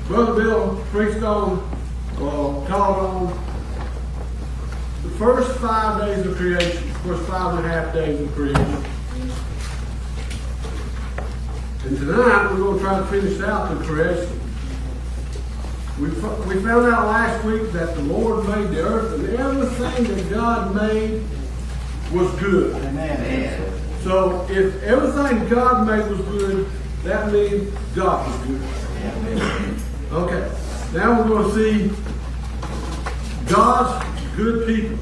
Brother Bill preached on, taught on the first 5 days of creation, first 5.5 days of creation. And tonight we're going to try to finish out the creation. We found out last week that the Lord made the earth, and everything that God made was good. Amen. So if everything God made was good, that means God was good. Okay, now we're going to see God's good people.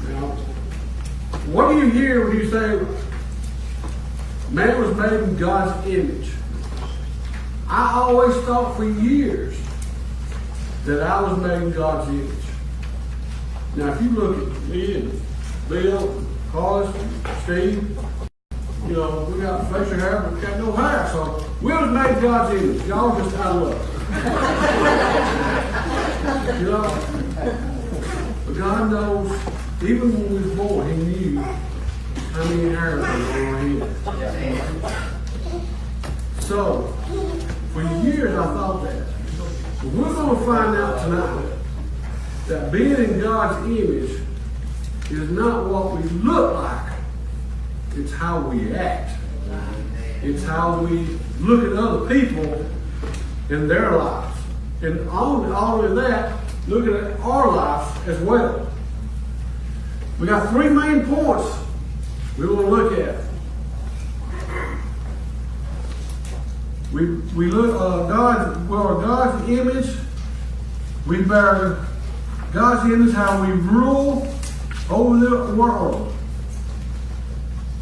Now, what do you hear when you say man was made in God's image? I always thought for years that I was made in God's image. Now, if you look at me and Bill, Carlos, Steve, we got facial hair, but we got no hair, so we was made in God's image. Y'all just out of luck. But God knows, even when we was born, He knew how many hairs were on our head. So, for years I thought that. But we're going to find out tonight that being in God's image is not what we look like. It's how we act. It's how we look at other people in their lives. And all of that, looking at our lives as well. We got 3 main points we want to look at. We look God's image. We bear God's image, how we rule over the world.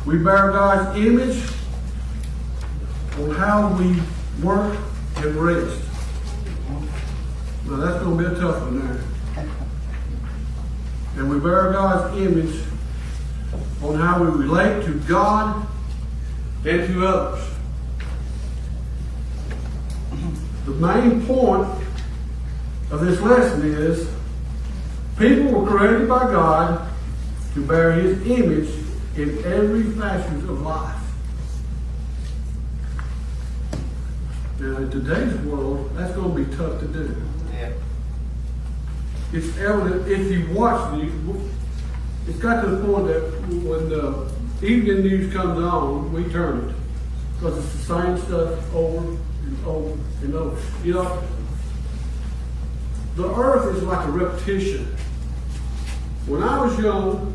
We bear God's image on how we work and rest. Now that's going to be a tough one there. And we bear God's image on how we relate to God and to others. The main point of this lesson is people were created by God to bear His image in every facet of life. Now, in today's world, that's going to be tough to do. Yeah. It's evident if you watch it's got to the point that when the evening news comes on, we turn it. Because it's the same stuff over and over and over. The earth is like a repetition. When I was young,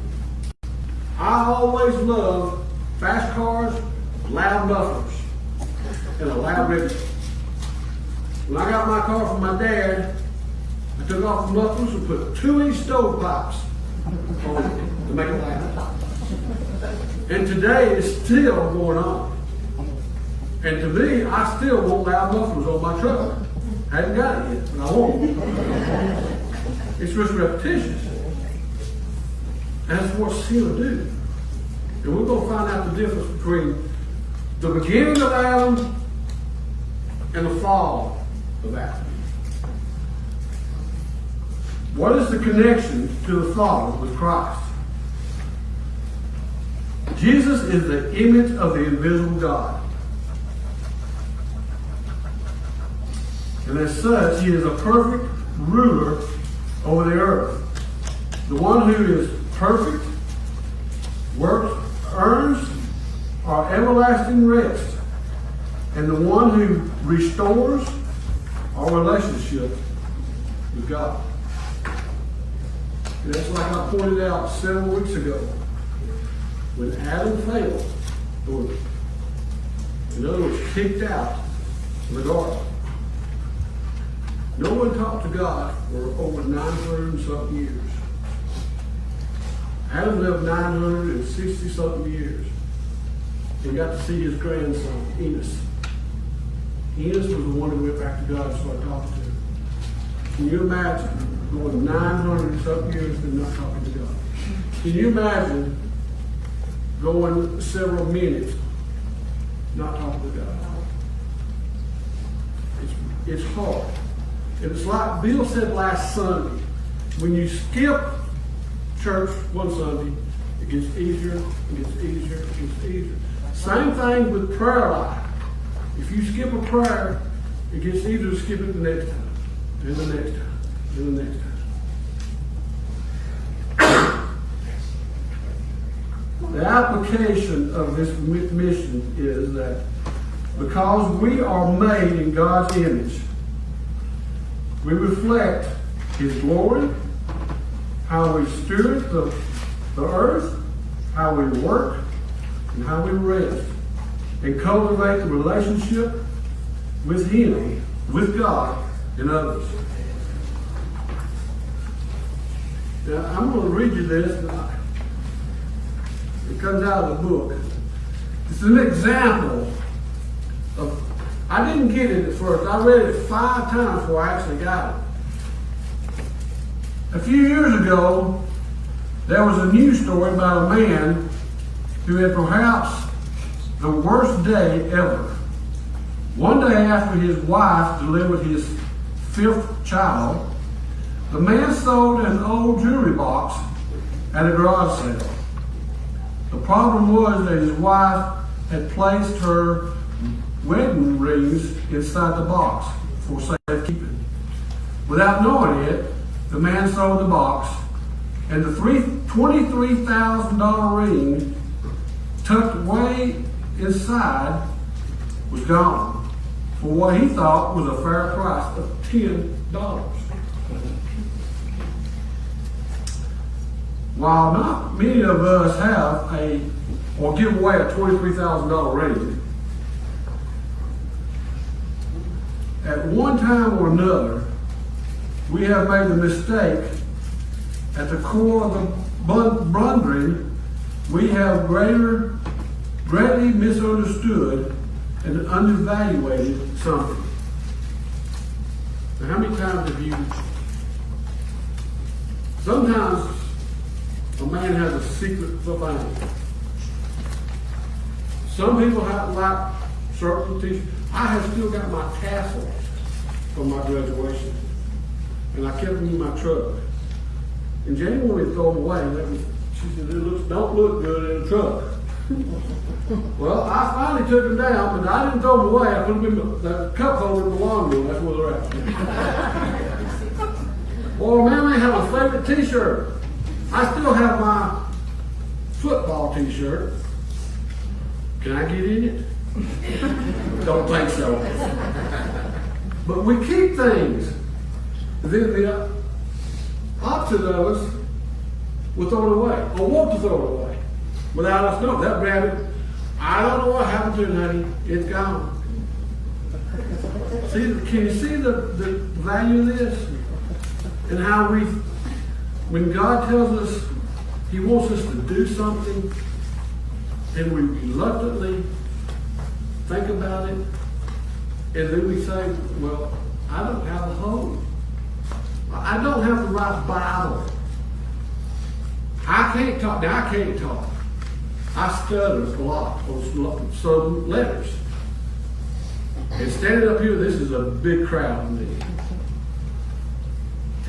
I always loved fast cars, loud mufflers, and a loud radio. When I got my car from my dad, I took off the mufflers and put 2-inch stovepipes on it to make it loud. And today it's still going on. And to me, I still want loud mufflers on my truck. I haven't got it yet, but I won't. It's just repetitious. That's what sin will do. And we're going to find out the difference between the beginning of Adam and the fall of Adam. What is the connection to the Father with Christ? Jesus is the image of the invisible God. And as such, He is a perfect ruler over the earth. The one who is perfect, works, earns our everlasting rest, and the one who restores our relationship with God. And that's like I pointed out several weeks ago. When Adam failed, or in other words, kicked out of the garden, no one talked to God for over 900 and something years. Adam lived 960 something years and got to see his grandson, Enos. Enos was the one who went back to God and started talking to him. Can you imagine going 900 something years and not talking to God? Can you imagine going several minutes not talking to God? It's hard. And it's like Bill said last Sunday, when you skip church one Sunday, it gets easier, it gets easier, it gets easier. Same thing with prayer life. If you skip a prayer, it gets easier to skip it the next time, and the next time, and the next time. The application of this mission is that because we are made in God's image, we reflect His glory, how we steward the earth, how we work, and how we rest, and cultivate the relationship with Him, with God, and others. Now, I'm going to read you this. It comes out of the book. It's an example of, I didn't get it at first. I read it 5 times before I actually got it. A few years ago, there was a news story about a man who had perhaps the worst day ever. One day after his wife delivered his 5th child, the man sold an old jewelry box at a garage sale. The problem was that his wife had placed her wedding rings inside the box for safekeeping. Without knowing it, the man sold the box, and the $23,000 ring tucked way inside was gone for what he thought was a fair price of $10. While not many of us have or give away a $23,000 ring, at one time or another, we have made the mistake at the core of the blundering. We have greatly misunderstood and undervaluated something. Now, how many times have you, sometimes a man has a secret for fame. Some people have like certain t-shirts. I have still got my tassels from my graduation, and I kept them in my truck. And Jane wanted to throw them away. She said, don't look good in a truck. Well, I finally took them down, but I didn't throw them away. I put them in the cup holder in the laundry. That's where they're at. Or a man may have a favorite t-shirt. I still have my football t-shirt. Can I get in it? Don't think so. But we keep things. Then the opposite of us will throw it away, or want to throw it away, without us knowing. That rabbit, I don't know what happened to it, honey. It's gone. See, can you see the value of this? And how when God tells us He wants us to do something, and we reluctantly think about it, and then we say, well, I don't have a home. I don't have the right Bible. I can't talk. Now, I can't talk. I stutter a lot on some letters. And standing up here, this is a big crowd to me.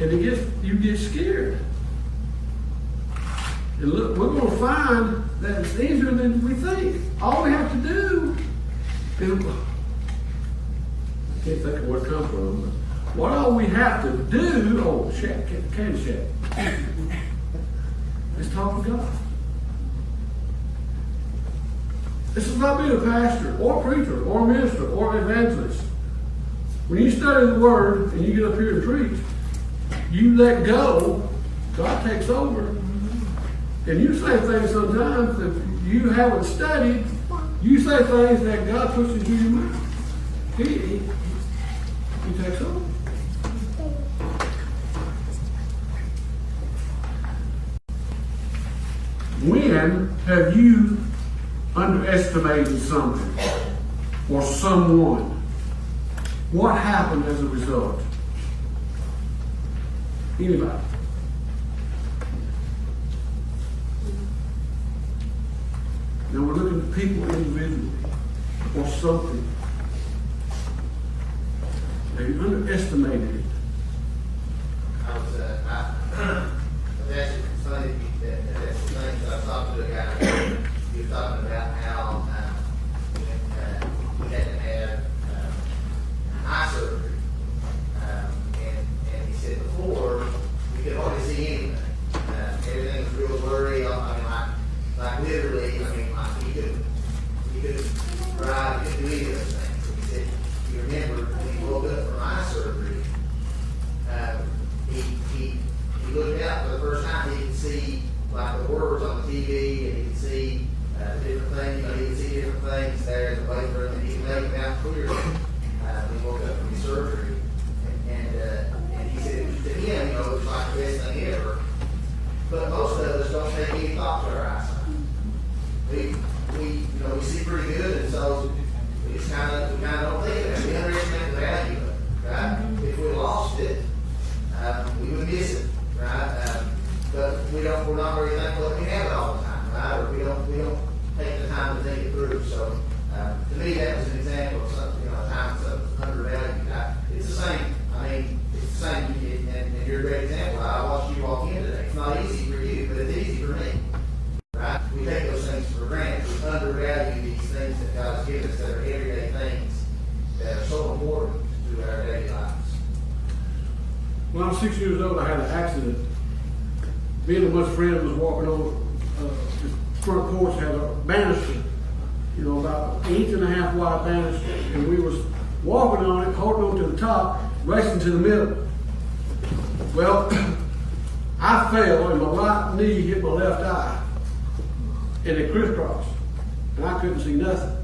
And you get scared. And look, we're going to find that it's easier than we think. All we have to do is, I can't think of where it comes from, but what all we have to do, candy shack, is talk to God. This is not being a pastor, or a preacher, or a minister, or an evangelist. When you study the Word and you get up here and preach, you let go, God takes over. And you say things sometimes that you haven't studied. You say things that God puts into your mouth. He takes over. When have you underestimated something or someone? What happened as a result? Anybody? Now we're looking at people individually or something. They underestimated it. That's funny that's the thing that I talked to a guy. He was talking about how we had to have I clearly when he woke up from his surgery. And he said, to him, it was like the best thing ever. But most of us don't take any thought to our eyesight. We see pretty good, and so we kind of don't think of it. We underestimate the value of it, right? If we lost it, we would miss it, right? But we're not very thankful that we have it all the time, right? Or we don't take the time to think it through. So to me, that was an example of something, a time that's undervalued. It's the same. I mean, it's the same. And you're a great example. I watched you walk in today. It's not easy for you, but it's easy for me. Right? We take those things for granted. We undervalue these things that God has given us that are everyday things that are so important to our daily lives. When I was 6 years old, I had an accident. Me and a bunch of friends was walking on the front porch, had a banister, about 1.5 inch wide banister, and we was walking on it, holding on to the top, racing to the middle. Well, I fell, and my right knee hit my left eye, and it crisscrossed, and I couldn't see nothing.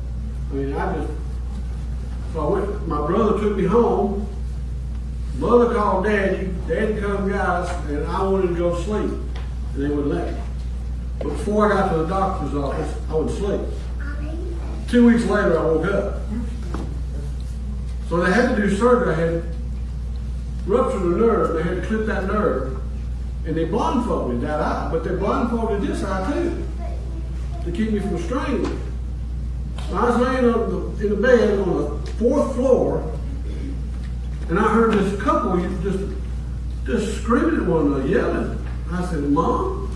So I went, my brother took me home, mother called daddy come got us, and I wanted to go to sleep, and they wouldn't let me. But before I got to the doctor's office, I went to sleep. 2 weeks later, I woke up. So they had to do surgery. I had ruptured a nerve, they had to clip that nerve, and they blindfolded that eye, but they blindfolded this eye too, to keep me from straining. I was laying in the bed on the 4th floor, and I heard this couple just screaming at one another, yelling. I said, Mom,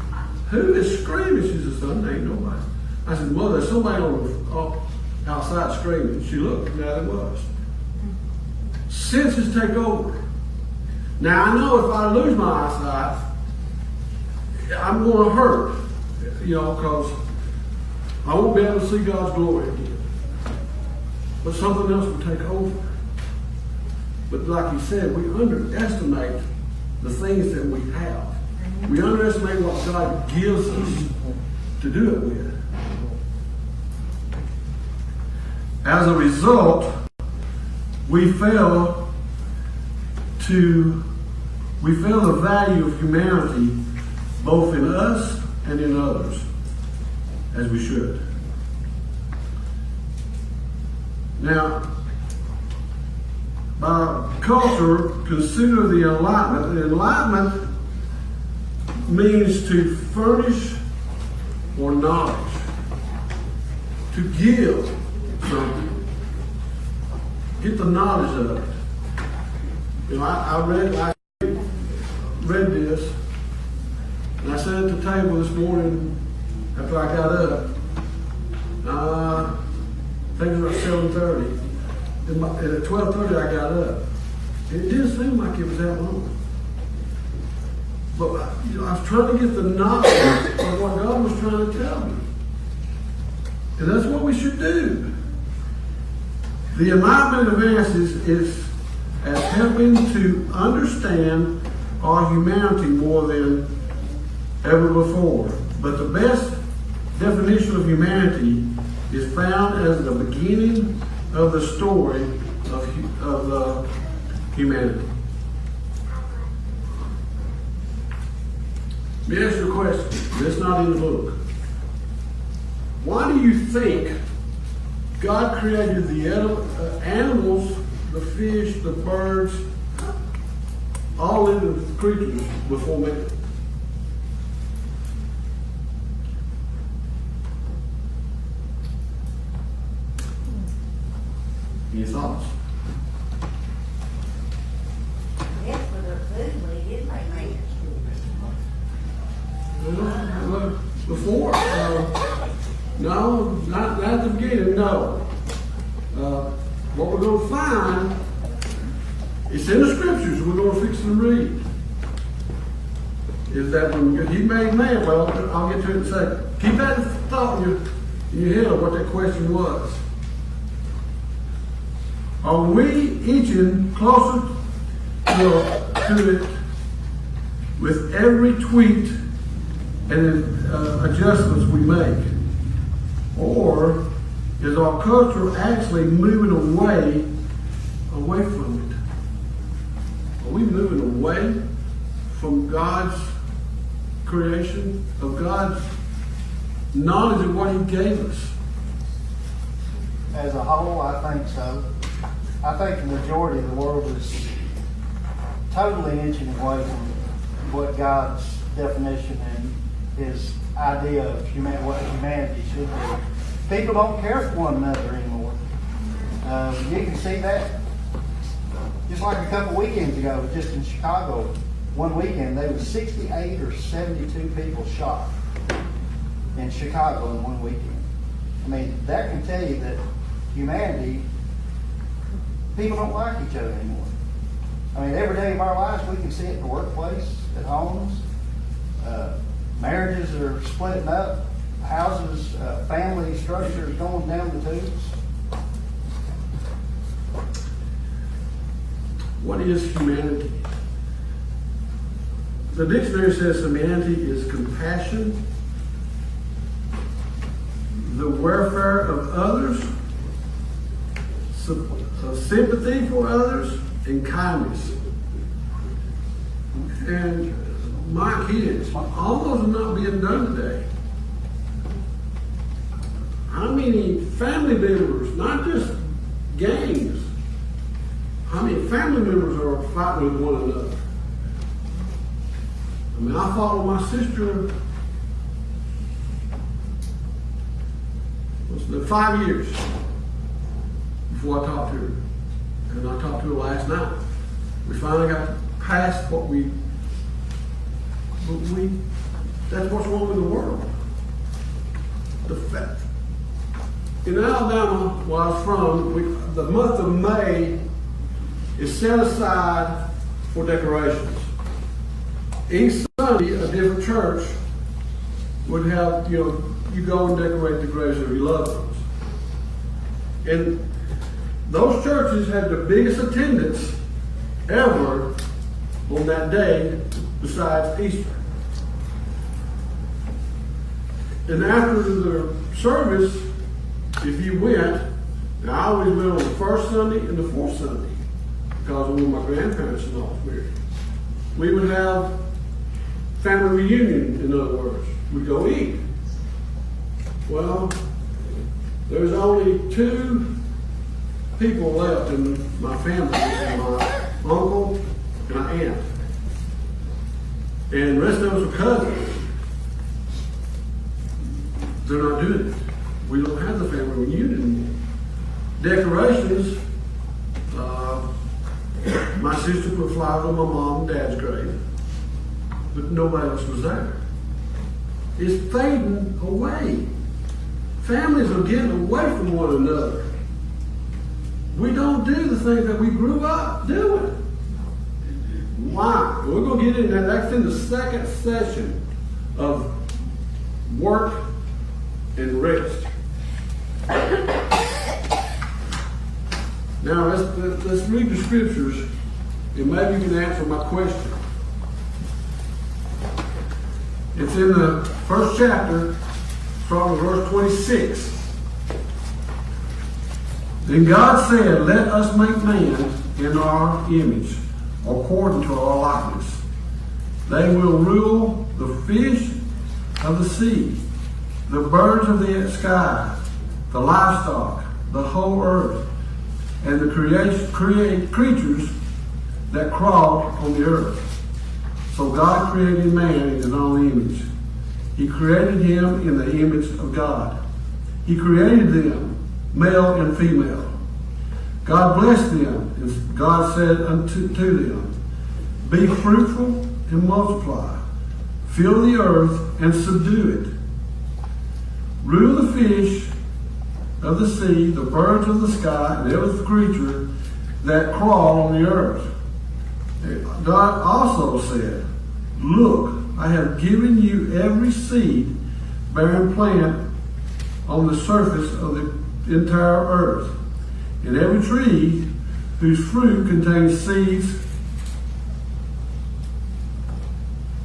who is screaming? She said, Son, there ain't nobody. I said, Well, there's somebody outside screaming. She looked, and there was. Senses take over. Now, I know if I lose my eyesight, I'm going to hurt, because I won't be able to see God's glory again. But something else will take over. But like you said, we underestimate the things that we have. We underestimate what God gives us to do it with. As a result, we fail the value of humanity both in us and in others, as we should. Now, by culture, consider the Enlightenment. The Enlightenment means to furnish or knowledge, to give something, get the knowledge of it. I read this, and I sat at the table this morning after I got up. I think it was about 7:30. And at 12:30 I got up. It didn't seem like it was that long. But I was trying to get the knowledge of what God was trying to tell me. And that's what we should do. The Enlightenment advances is as helping to understand our humanity more than ever before. But the best definition of humanity is found as the beginning of the story of humanity. Let me ask you a question. It's not in the book. Why do you think God created the animals, the fish, the birds, all living creatures before man? Any thoughts? Yes, for their food, but he did make man. Well, before, no, not at the beginning, no. What we're going to find, it's in the scriptures, we're going to fix and read, is that when he made man, well, I'll get to it in a second. Keep that thought in your head of what that question was. Are we inching closer to it with every tweak and adjustments we make? Or is our culture actually moving away from it? Are we moving away from God's creation, of God's knowledge of what He gave us? As a whole, I think so. I think the majority of the world is totally inching away from what God's definition and His idea of what humanity should be. People don't care for one another anymore. You can see that just like a couple weekends ago, just in Chicago, one weekend, there was 68 or 72 people shot in Chicago in one weekend. I mean, that can tell you that humanity, people don't like each other anymore. I mean, every day of our lives, we can see it in the workplace, at homes. Marriages are splitting up. Houses, family structures going down the tubes. What is humanity? The dictionary says humanity is compassion, the welfare of others, sympathy for others, and kindness. And my kids, all those are not being done today. How many family members, not just gangs, how many family members are fighting with one another? I mean, I fought with my sister 5 years before I talked to her. And I talked to her last night. We finally got past what that's what's wrong with the world. In Alabama, where I was from, the month of May is set aside for decorations. Each Sunday, a different church would have, you go and decorate the graves of your loved ones. And those churches had the biggest attendance ever on that day besides Easter. And after the service, if you went, and I always went on the first Sunday and the fourth Sunday, because of when my grandparents and all was married. We would have family reunion, in other words. We'd go eat. Well, there's only 2 people left in my family, my uncle and my aunt. And the rest of us are cousins. They're not doing it. We don't have the family reunion anymore. Decorations, my sister put flowers on my mom and dad's grave, but nobody else was there. It's fading away. Families are getting away from one another. We don't do the things that we grew up doing. Why? We're going to get into that. That's in the second session of work and rest. Now let's read the scriptures, and maybe you can answer my question. It's in the first chapter, starting with verse 26. Then God said, "Let us make man in our image, according to our likeness. They will rule the fish of the sea, the birds of the sky, the livestock, the whole earth, and the creatures that crawl on the earth." So God created man in his own image. He created him in the image of God. He created them, male and female. God blessed them, and God said unto them, "Be fruitful and multiply. Fill the earth and subdue it. Rule the fish of the sea, the birds of the sky, and every creature that crawl on the earth." God also said, "Look, I have given you every seed-bearing plant on the surface of the entire earth, and every tree whose fruit contains seeds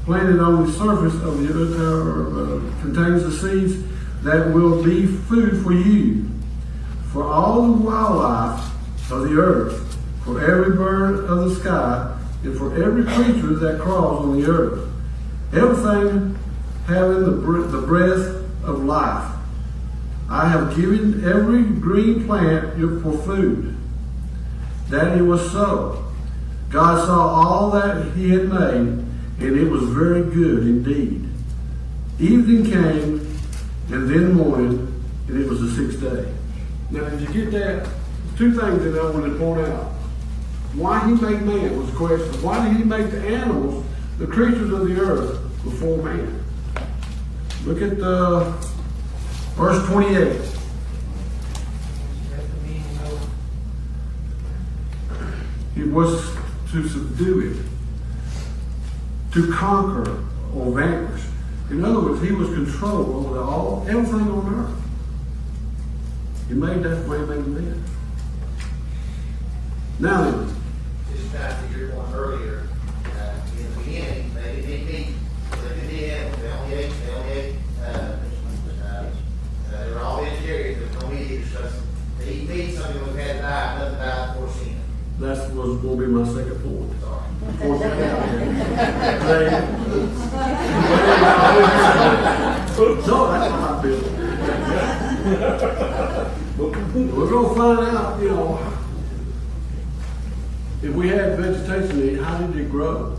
planted on the surface of the entire earth contains the seeds that will be food for you. for all the wildlife of the earth, for every bird of the sky, and for every creature that crawls on the earth, everything having the breath of life. I have given every green plant for food. That it was so. God saw all that he had made, and it was very good indeed. Evening came, and then morning, and it was the sixth day. Now, did you get that? Two things that I want to point out. Why he made man was the question. Why did he make the animals, the creatures of the earth, before man? Look at verse 28. It was to subdue it, to conquer or vanquish. In other words, he was control over everything on earth. He made that way he made man. Now then, Just back to your point earlier, in the beginning, they didn't eat meat. They didn't eat animals. They only ate, they were all vegetarians, there was no meat eaters. So they eat meat, something would have had to die, nothing died before sin. that was going to be my second point. Sorry. Point that out there. No, that's not my business. We're going to find out, if we had vegetation, how did it grow?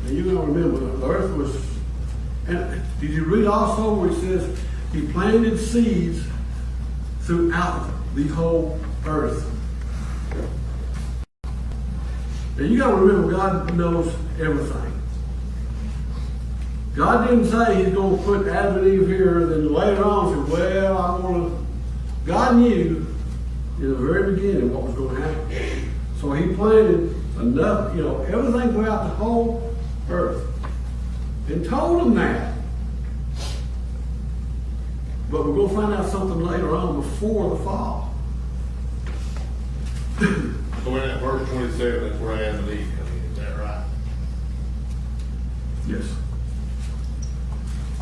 And you're going to remember, the earth was, and did you read also where it says, he planted seeds throughout the whole earth. And you got to remember, God knows everything. God didn't say he's going to put Adam and Eve here, and then later on say, well, I want to. God knew in the very beginning what was going to happen. So he planted enough, everything throughout the whole earth. And told them that. But we're going to find out something later on before the fall. So in that verse 27, that's where Adam and Eve come in, is that right? Yes.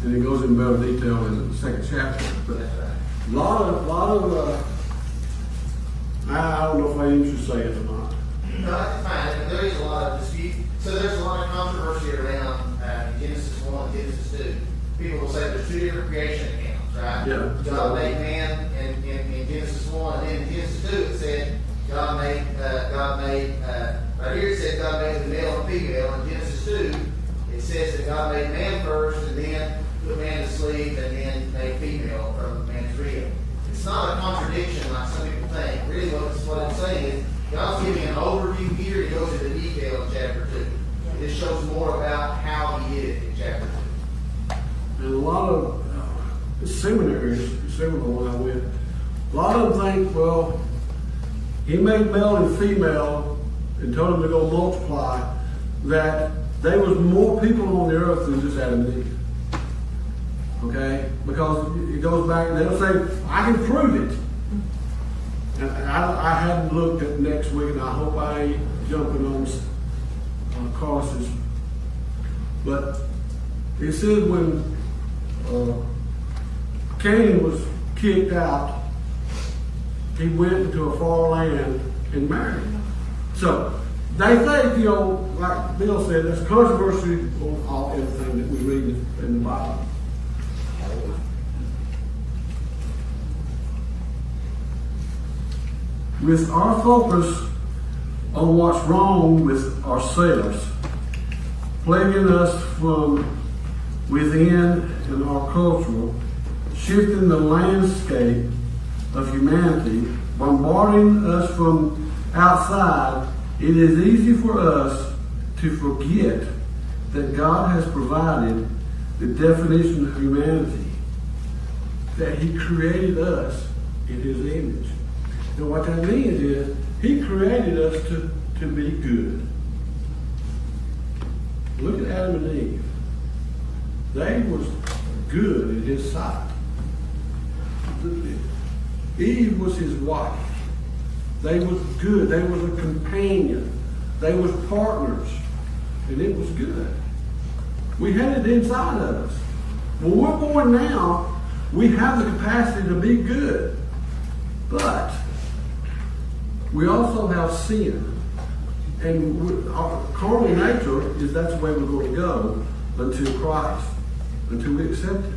And it goes in better detail in the second chapter. But That's right. a lot of I don't know if I even should say it or not. No, that's fine. I mean, there is a lot of dispute. So there's a lot of controversy around Genesis 1 and Genesis 2. People will say there's two different creation accounts, right? Yeah. God made man in Genesis 1, and then in Genesis 2 it said God made, right here it said God made the male and female. In Genesis 2, it says that God made man first, and then put man to sleep, and then made female from man's rib. It's not a contradiction like some people think. Really what it's saying is God's giving an overview here. He goes into detail in chapter 2. This shows more about how he did it in chapter 2. And a lot of seminaries, seminary when I went, a lot of them think, well, he made male and female and told them to go multiply, that there was more people on the earth than just Adam and Eve. Okay? Because it goes back, and they'll say, I can prove it. And I hadn't looked at next week, and I hope I ain't jumping on courses. But it said when Cain was kicked out, he went into a far land and married. So they think, like Bill said, there's controversy on everything that we read in the Bible. With our focus on what's wrong with ourselves, plaguing us from within in our culture, shifting the landscape of humanity, bombarding us from outside, it is easy for us to forget that God has provided the definition of humanity, that he created us in his image. And what that means is, he created us to be good. Look at Adam and Eve. They was good in his sight. Eve was his wife. They was good. They was a companion. They was partners. And it was good. We had it inside of us. When we're born now, we have the capacity to be good. But we also have sin. And our carnal nature is that's the way we're going to go until Christ, until we accept it.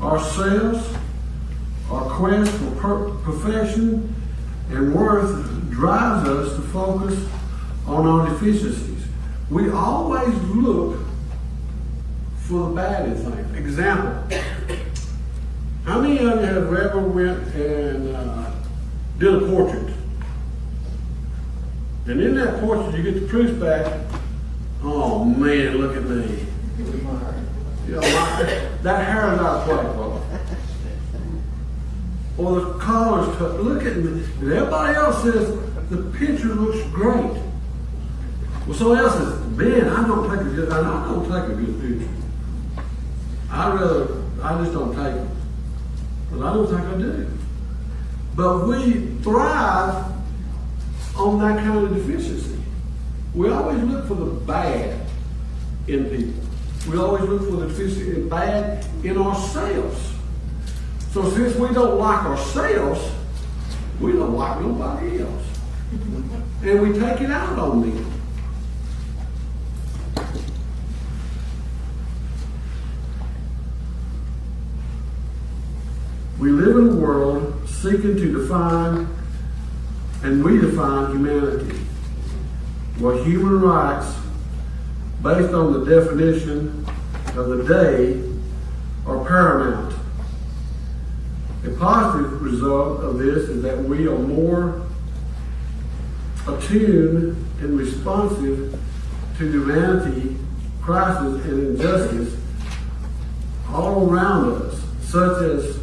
Ourselves, our quest for perfection and worth drives us to focus on our deficiencies. We always look for the bad in things. Example, how many of you have ever went and did a portrait? And in that portrait, you get the proofs back. Oh man, look at me. You know, that hair is out of place, brother. Or the collar's cut. Look at me. And everybody else says the picture looks great. Well, somebody else says, man, I don't take a good picture. I just don't take them. But I don't think I do. But we thrive on that kind of deficiency. We always look for the bad in people. We always look for the deficiency and bad in ourselves. So since we don't like ourselves, we don't like nobody else. And we take it out on them. We live in a world seeking to define and redefine humanity, where human rights, based on the definition of the day, are paramount. A positive result of this is that we are more attuned and responsive to humanity, crisis, and injustice all around us, such as,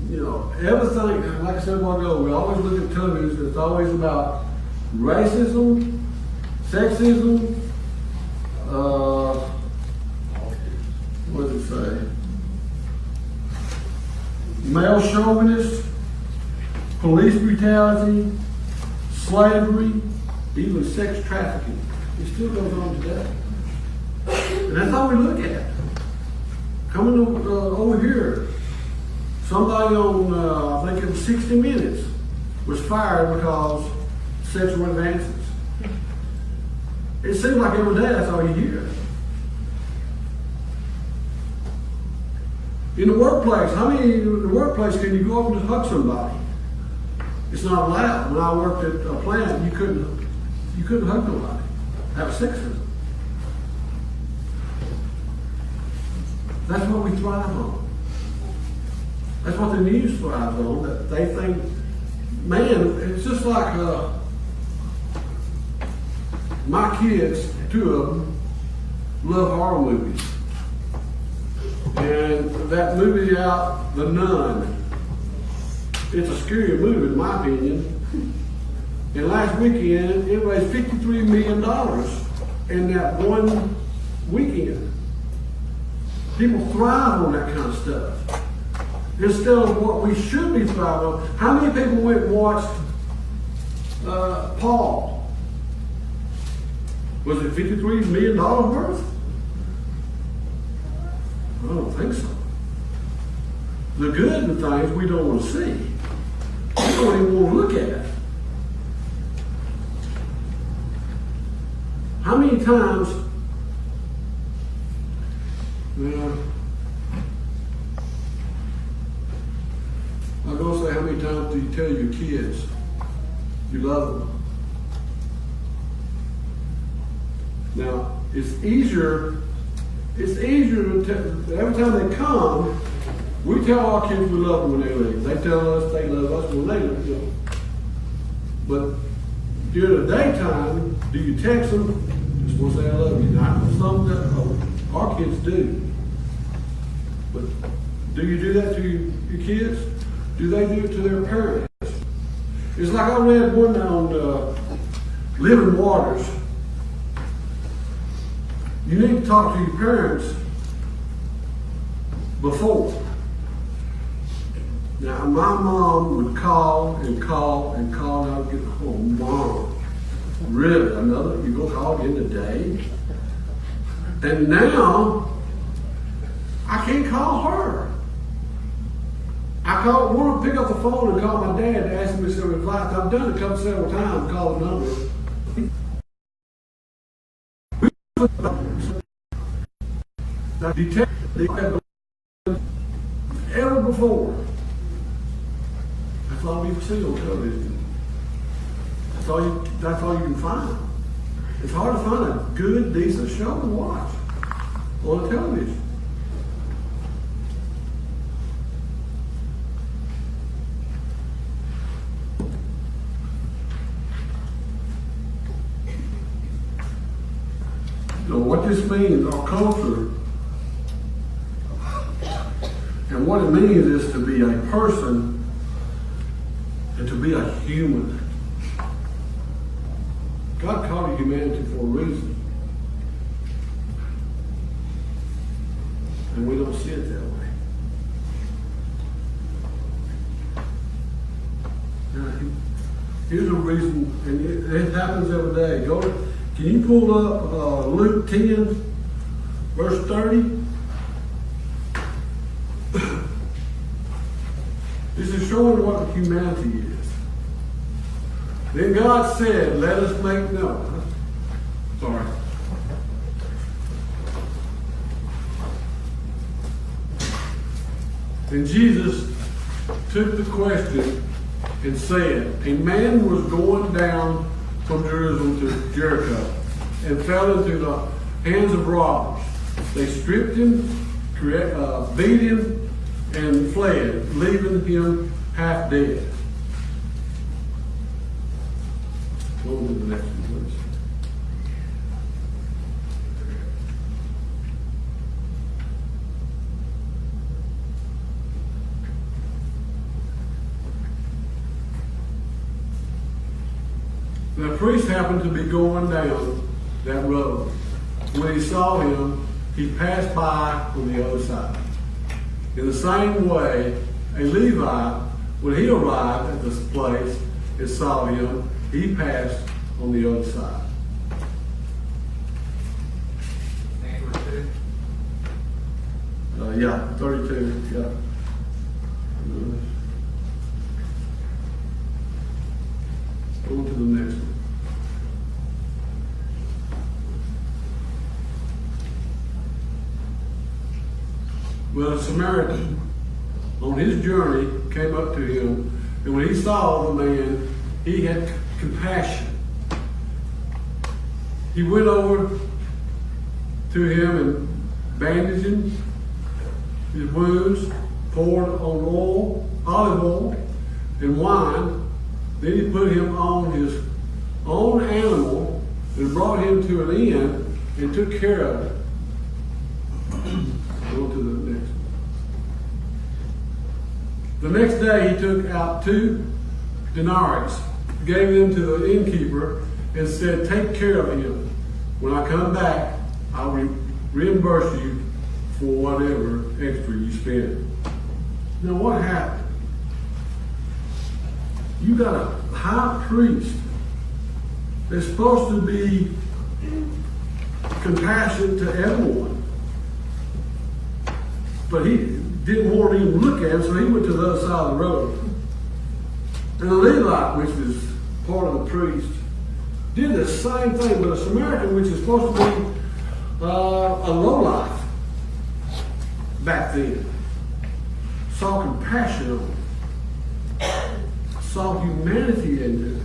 you know, everything. Like I said a while ago, we always look at television. It's always about racism, sexism. What does it say? Male chauvinist, police brutality, slavery, even sex trafficking. It still goes on today. And that's all we look at. Coming over here, somebody on, I think it was 60 Minutes, was fired because sexual advances. It seems like every day that's all you hear. In the workplace, how many in the workplace can you go up and just hug somebody? It's not allowed. When I worked at a plant, you couldn't hug nobody. That was sexism. That's what we thrive on. That's what the news thrives on. That they think, man, it's just like my kids, 2 of them, love horror movies. And that movie out, The Nun, it's a scary movie in my opinion. And last weekend, it raised $53 million in that one weekend. People thrive on that kind of stuff. Instead of what we should be thriving on. How many people went and watched Paul? Was it $53 million worth? I don't think so. The good in things we don't want to see. We don't even want to look at it. How many times, I'm going to say, how many times do you tell your kids you love them? Now, it's easier to tell, every time they come, we tell our kids we love them when they leave. They tell us they love us when they leave. You know. But during the daytime, do you text them? Just want to say I love you. Not something that our kids do. But do you do that to your kids? Do they do it to their parents? It's like I read one on Living Waters. You need to talk to your parents before. Now, my mom would call and call and call, and I would get home. Mom, really? Another? You gonna call again today? And now, I can't call her. want to pick up the phone and call my dad to ask him some advice. I've done it several times, called the number. Detective ever before. That's all you see on television. That's all you can find. It's hard to find a good, decent show to watch on television. What this means, our culture, and what it means is to be a person and to be a human. God called you humanity for a reason. And we don't see it that way. Now, here's a reason, and it happens every day. Can you pull up Luke 10, verse 30? This is showing what humanity is. Then God said, let us make known. Sorry. And Jesus took the question and said, a man was going down from Jerusalem to Jericho and fell into the hands of robbers. They stripped him, beat him, and fled, leaving him half dead. Go to the next one, please. The priest happened to be going down that road. When he saw him, he passed by on the other side. In the same way, a Levite, when he arrived at this place and saw him, he passed on the other side. Yeah, 32, yeah. Go to the next one. Well, a Samaritan on his journey came up to him, and when he saw the man, he had compassion. He went over to him and bandaged him, his wounds, poured on olive oil, and wine. Then he put him on his own animal and brought him to an inn and took care of it. Go to the next one. The next day he took out 2 denarii, gave them to the innkeeper, and said, take care of him. When I come back, I will reimburse you for whatever extra you spend. Now what happened? You got a high priest that's supposed to be compassionate to everyone. But he didn't want to even look at him, so he went to the other side of the road. And the Levite, which is part of the priest, did the same thing, but a Samaritan, which is supposed to be a lowlife back then, saw compassion on him, saw humanity in it,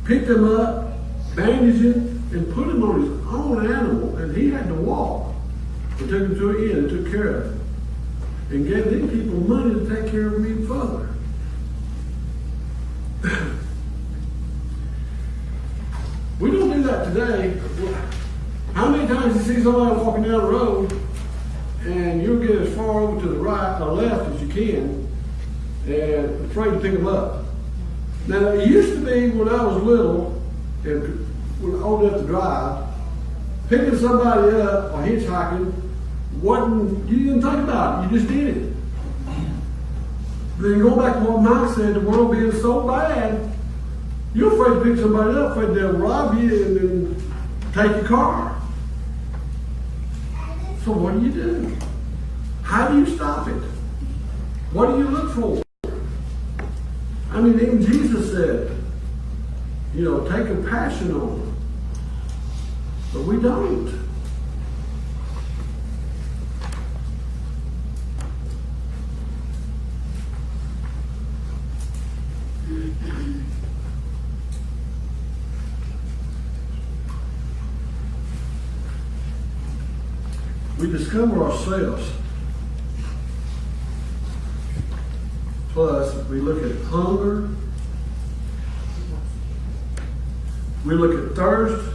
picked him up, bandaged him, and put him on his own animal, and he had to walk. And took him to an inn and took care of him. And gave them people money to take care of him even further. We don't do that today. How many times you see somebody walking down the road and you'll get as far over to the right or left as you can and afraid to pick them up? Now, it used to be when I was little and when old enough to drive, picking somebody up or hitchhiking you didn't think about it, you just did it. Then go back to what Mike said, the world being so bad, you're afraid to pick somebody up, afraid they'll rob you and then take your car. So what do? How do you stop it? What do you look for? I mean, even Jesus said, take compassion on them. But we don't. We discover ourselves. Plus, we look at hunger. We look at thirst.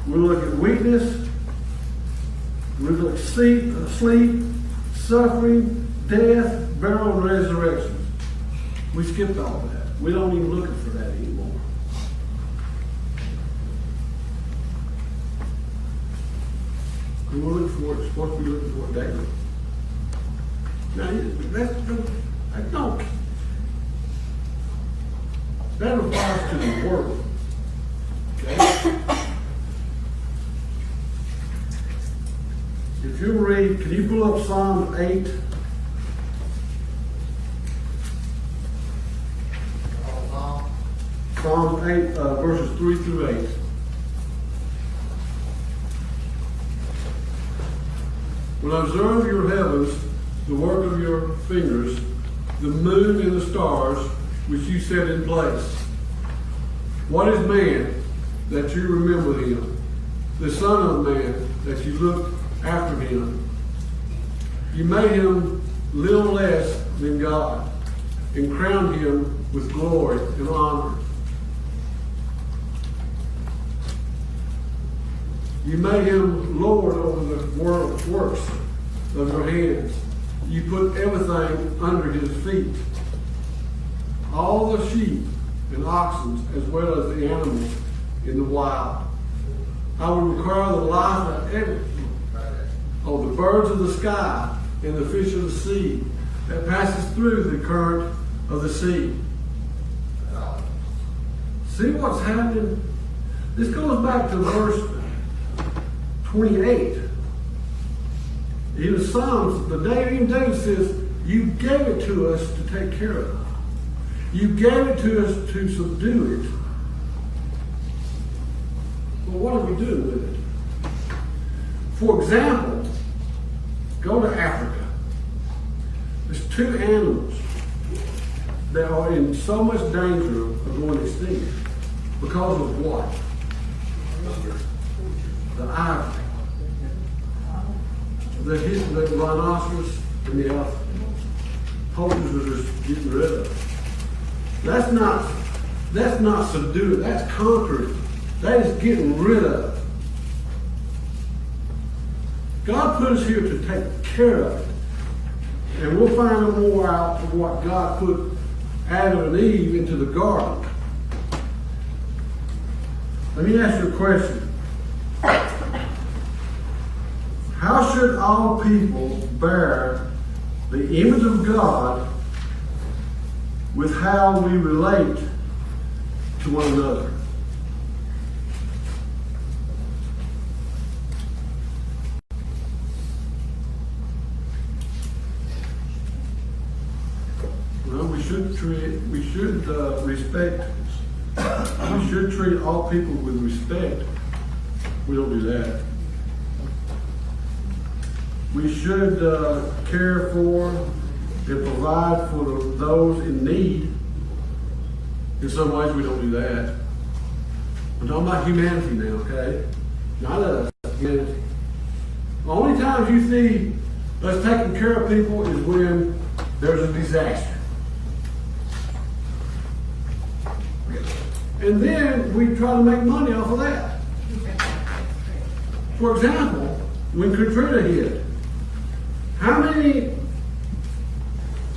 We look at weakness. We look at sleep, suffering, death, burial, and resurrection. We skipped all that. We don't even look for that anymore. We will look for it. It's supposed to be looking for it daily. Now, that applies to the world. Okay? If you read, can you pull up Psalm 8? Psalm 8, verses 3 through 8. When I observe your heavens, the work of your fingers, the moon and the stars, which you set in place. What is man that you remember him? The son of man that you look after him? You made him little less than God and crowned him with glory and honor. You made him Lord over the works of your hands. You put everything under his feet. All the sheep and oxen, as well as the animals in the wild. I will require the life of the birds of the sky and the fish of the sea that passes through the current of the sea. See what's happening? This goes back to verse 28. Even Psalms, even David says, you gave it to us to take care of. You gave it to us to subdue it. Well, what are we doing with it? For example, go to Africa. There's two animals that are in so much danger of going extinct. Because of what? The ivory. The rhinoceros and the elephant. Poachers are just getting rid of it. That's not subduing, that's conquering. That is getting rid of. God put us here to take care of it. And we'll find more out of what God put Adam and Eve into the garden. Let me ask you a question. How should all people bear the image of God with how we relate to one another? Well, we should treat all people with respect. We don't do that. We should care for and provide for those in need. In some ways, we don't do that. I'm talking about humanity now, okay? Not us, humanity. The only times you see us taking care of people is when there's a disaster. And then we try to make money off of that. For example, when Katrina hit, how many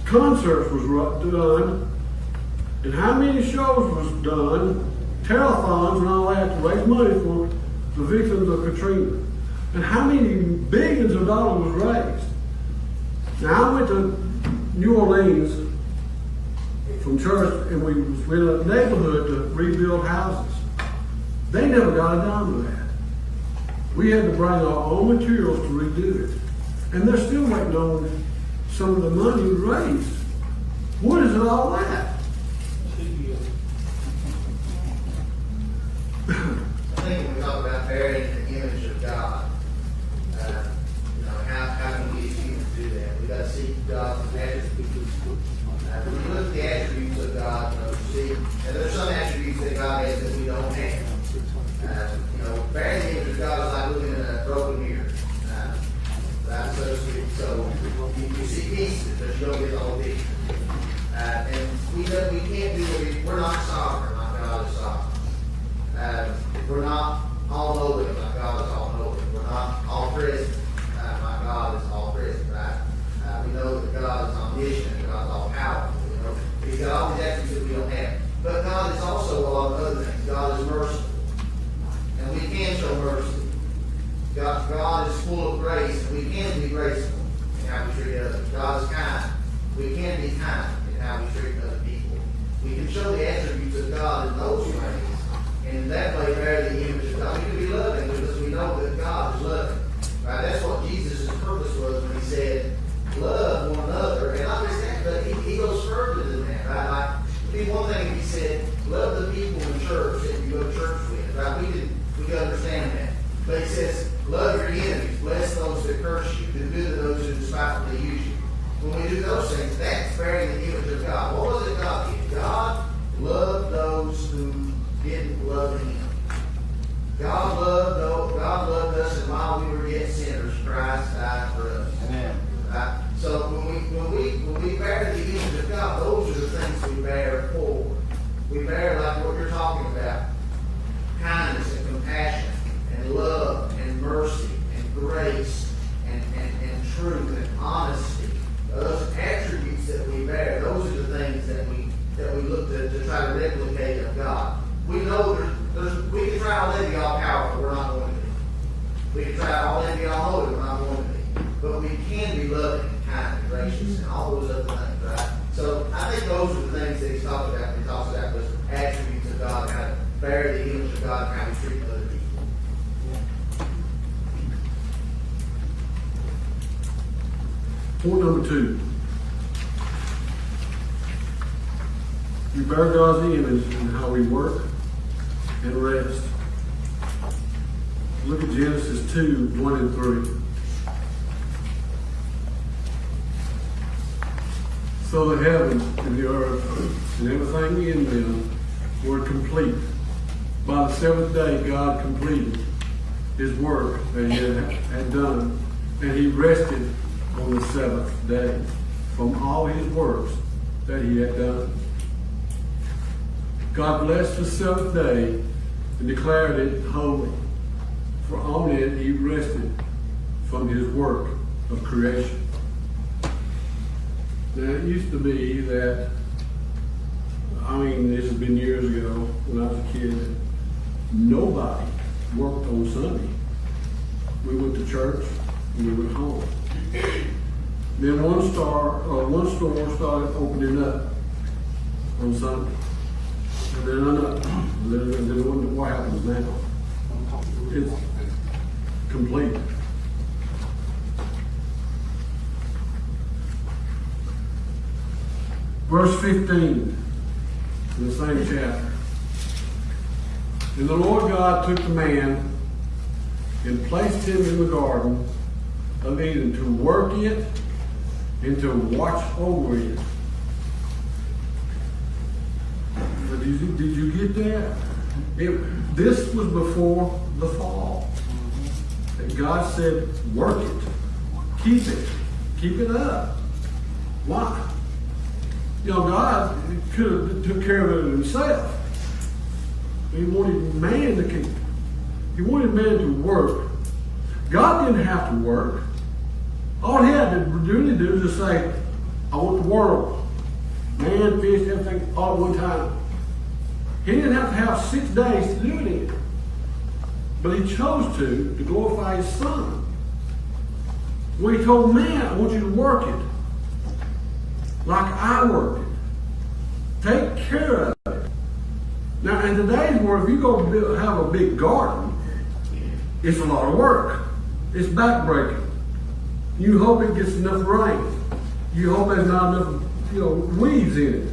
concerts was done, and how many shows was done, telethons and all that to raise money for the victims of Katrina, and how many billions of dollars was raised? Now I went to New Orleans from church, and we was in a neighborhood to rebuild houses. They never got a dime of that. We had to bring our own materials to redo it. And they're still waiting on some of the money raised. What is it all at? I think when we talk about burying the image of God, how can we as humans do that? We got to see God's attributes. When you look at the attributes of God, you see, and there's some attributes that God has that we don't have. Burying the image of God is like looking at a broken mirror, right, so to speak. So you see pieces, but you don't get the whole picture. And we can't do it. We're not sovereign like God is sovereign. We're not all-knowing like God is all-knowing. We're not all-present like God is all-present, right? We know that God is omniscient and God is all-powerful. He's got all these attributes that we don't have. But God is also a lot of other things. God is merciful. And we can show mercy. God is full of grace, and we can be graceful in how we treat others. God is kind. We can be kind in how we treat other people. We can show the attributes of God in those ways, and in that way bear the image of God. We can be loving because we know that God is loving. Right? That's what Jesus' purpose was when he said, love one another. And not just that, but he goes further than that. Right? Like, it'd be one thing if he said, love the people in church that you go to church with. Right? We can understand that. But he says, love your enemies, bless those that curse you, do good to those who despitefully use you. When we do those things, that's bearing the image of God. What was it God did? God loved those who didn't love him. God loved us, and while we were yet sinners, Christ died for us. Amen. Right? So when we bear the image of God, those are the things we bear forward. We bear like what you're talking about. Kindness and compassion and love and mercy and grace and truth and honesty. Those attributes that we bear, those are the things that we look to try to replicate of God. We know we can try all that be all powerful, we're not going to be. We can try all that be all holy, we're not going to be. But we can be loving and kind and gracious and all those other things, right? So I think those are the things that he's talking about when he talks about those attributes of God, how to bear the image of God, and how we treat other people. Point number 2. We bear God's image in how we work and rest. Look at Genesis 2, 1 and 3. So the heavens and the earth and everything in them were complete. By the seventh day, God completed his work that he had done, and he rested on the seventh day from all his works that he had done. God blessed the seventh day and declared it holy, for on it he rested from his work of creation. Now, it used to be that, this has been years ago when I was a kid, nobody worked on Sunday. We went to church and we went home. Then one store started opening up on Sunday. And then another. Then what happens now? It's complete. Verse 15 in the same chapter. And the Lord God took the man and placed him in the garden of Eden to work it and to watch over it. But did you get that? This was before the fall. And God said, work it. Keep it up. Why? God could have took care of it himself. He wanted man to keep it. He wanted man to work. God didn't have to work. All he had to really do was just say, I want the world. Man, fish, everything, all at one time. He didn't have to have 6 days to do it in. But he chose to glorify his son. When he told man, I want you to work it like I work it. Take care of it. Now, in today's world, if you go have a big garden, it's a lot of work. It's backbreaking. You hope it gets enough rain. You hope there's not enough, weeds in it.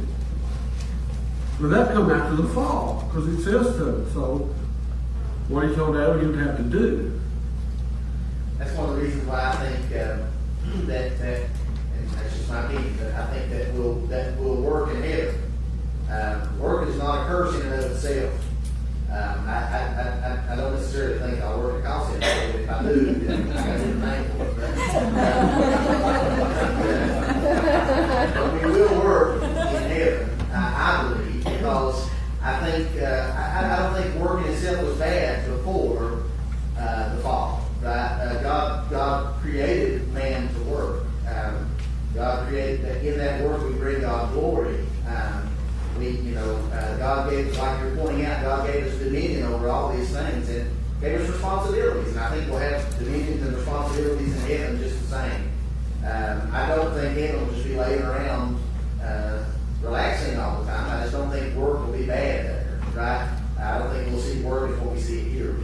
But that come after the fall, because it says so. So, what he told Adam he would have to do. That's one of the reasons why I think that and that's just my opinion, but I think that will work in heaven. Work is not a curse in and of itself. I don't necessarily think I'll work a call center, but if I do, then I got to do thankful. But we will work in heaven, I believe, because I think I don't think working itself was bad before the fall. Right? God created man to work. God created that in that work we bring God glory. God gave, like you're pointing out, God gave us dominion over all these things and gave us responsibilities. And I think we'll have dominions and responsibilities in heaven just the same. I don't think heaven will just be laying around relaxing all the time. I just don't think work will be bad there, right? I don't think we'll see work as what we see it here.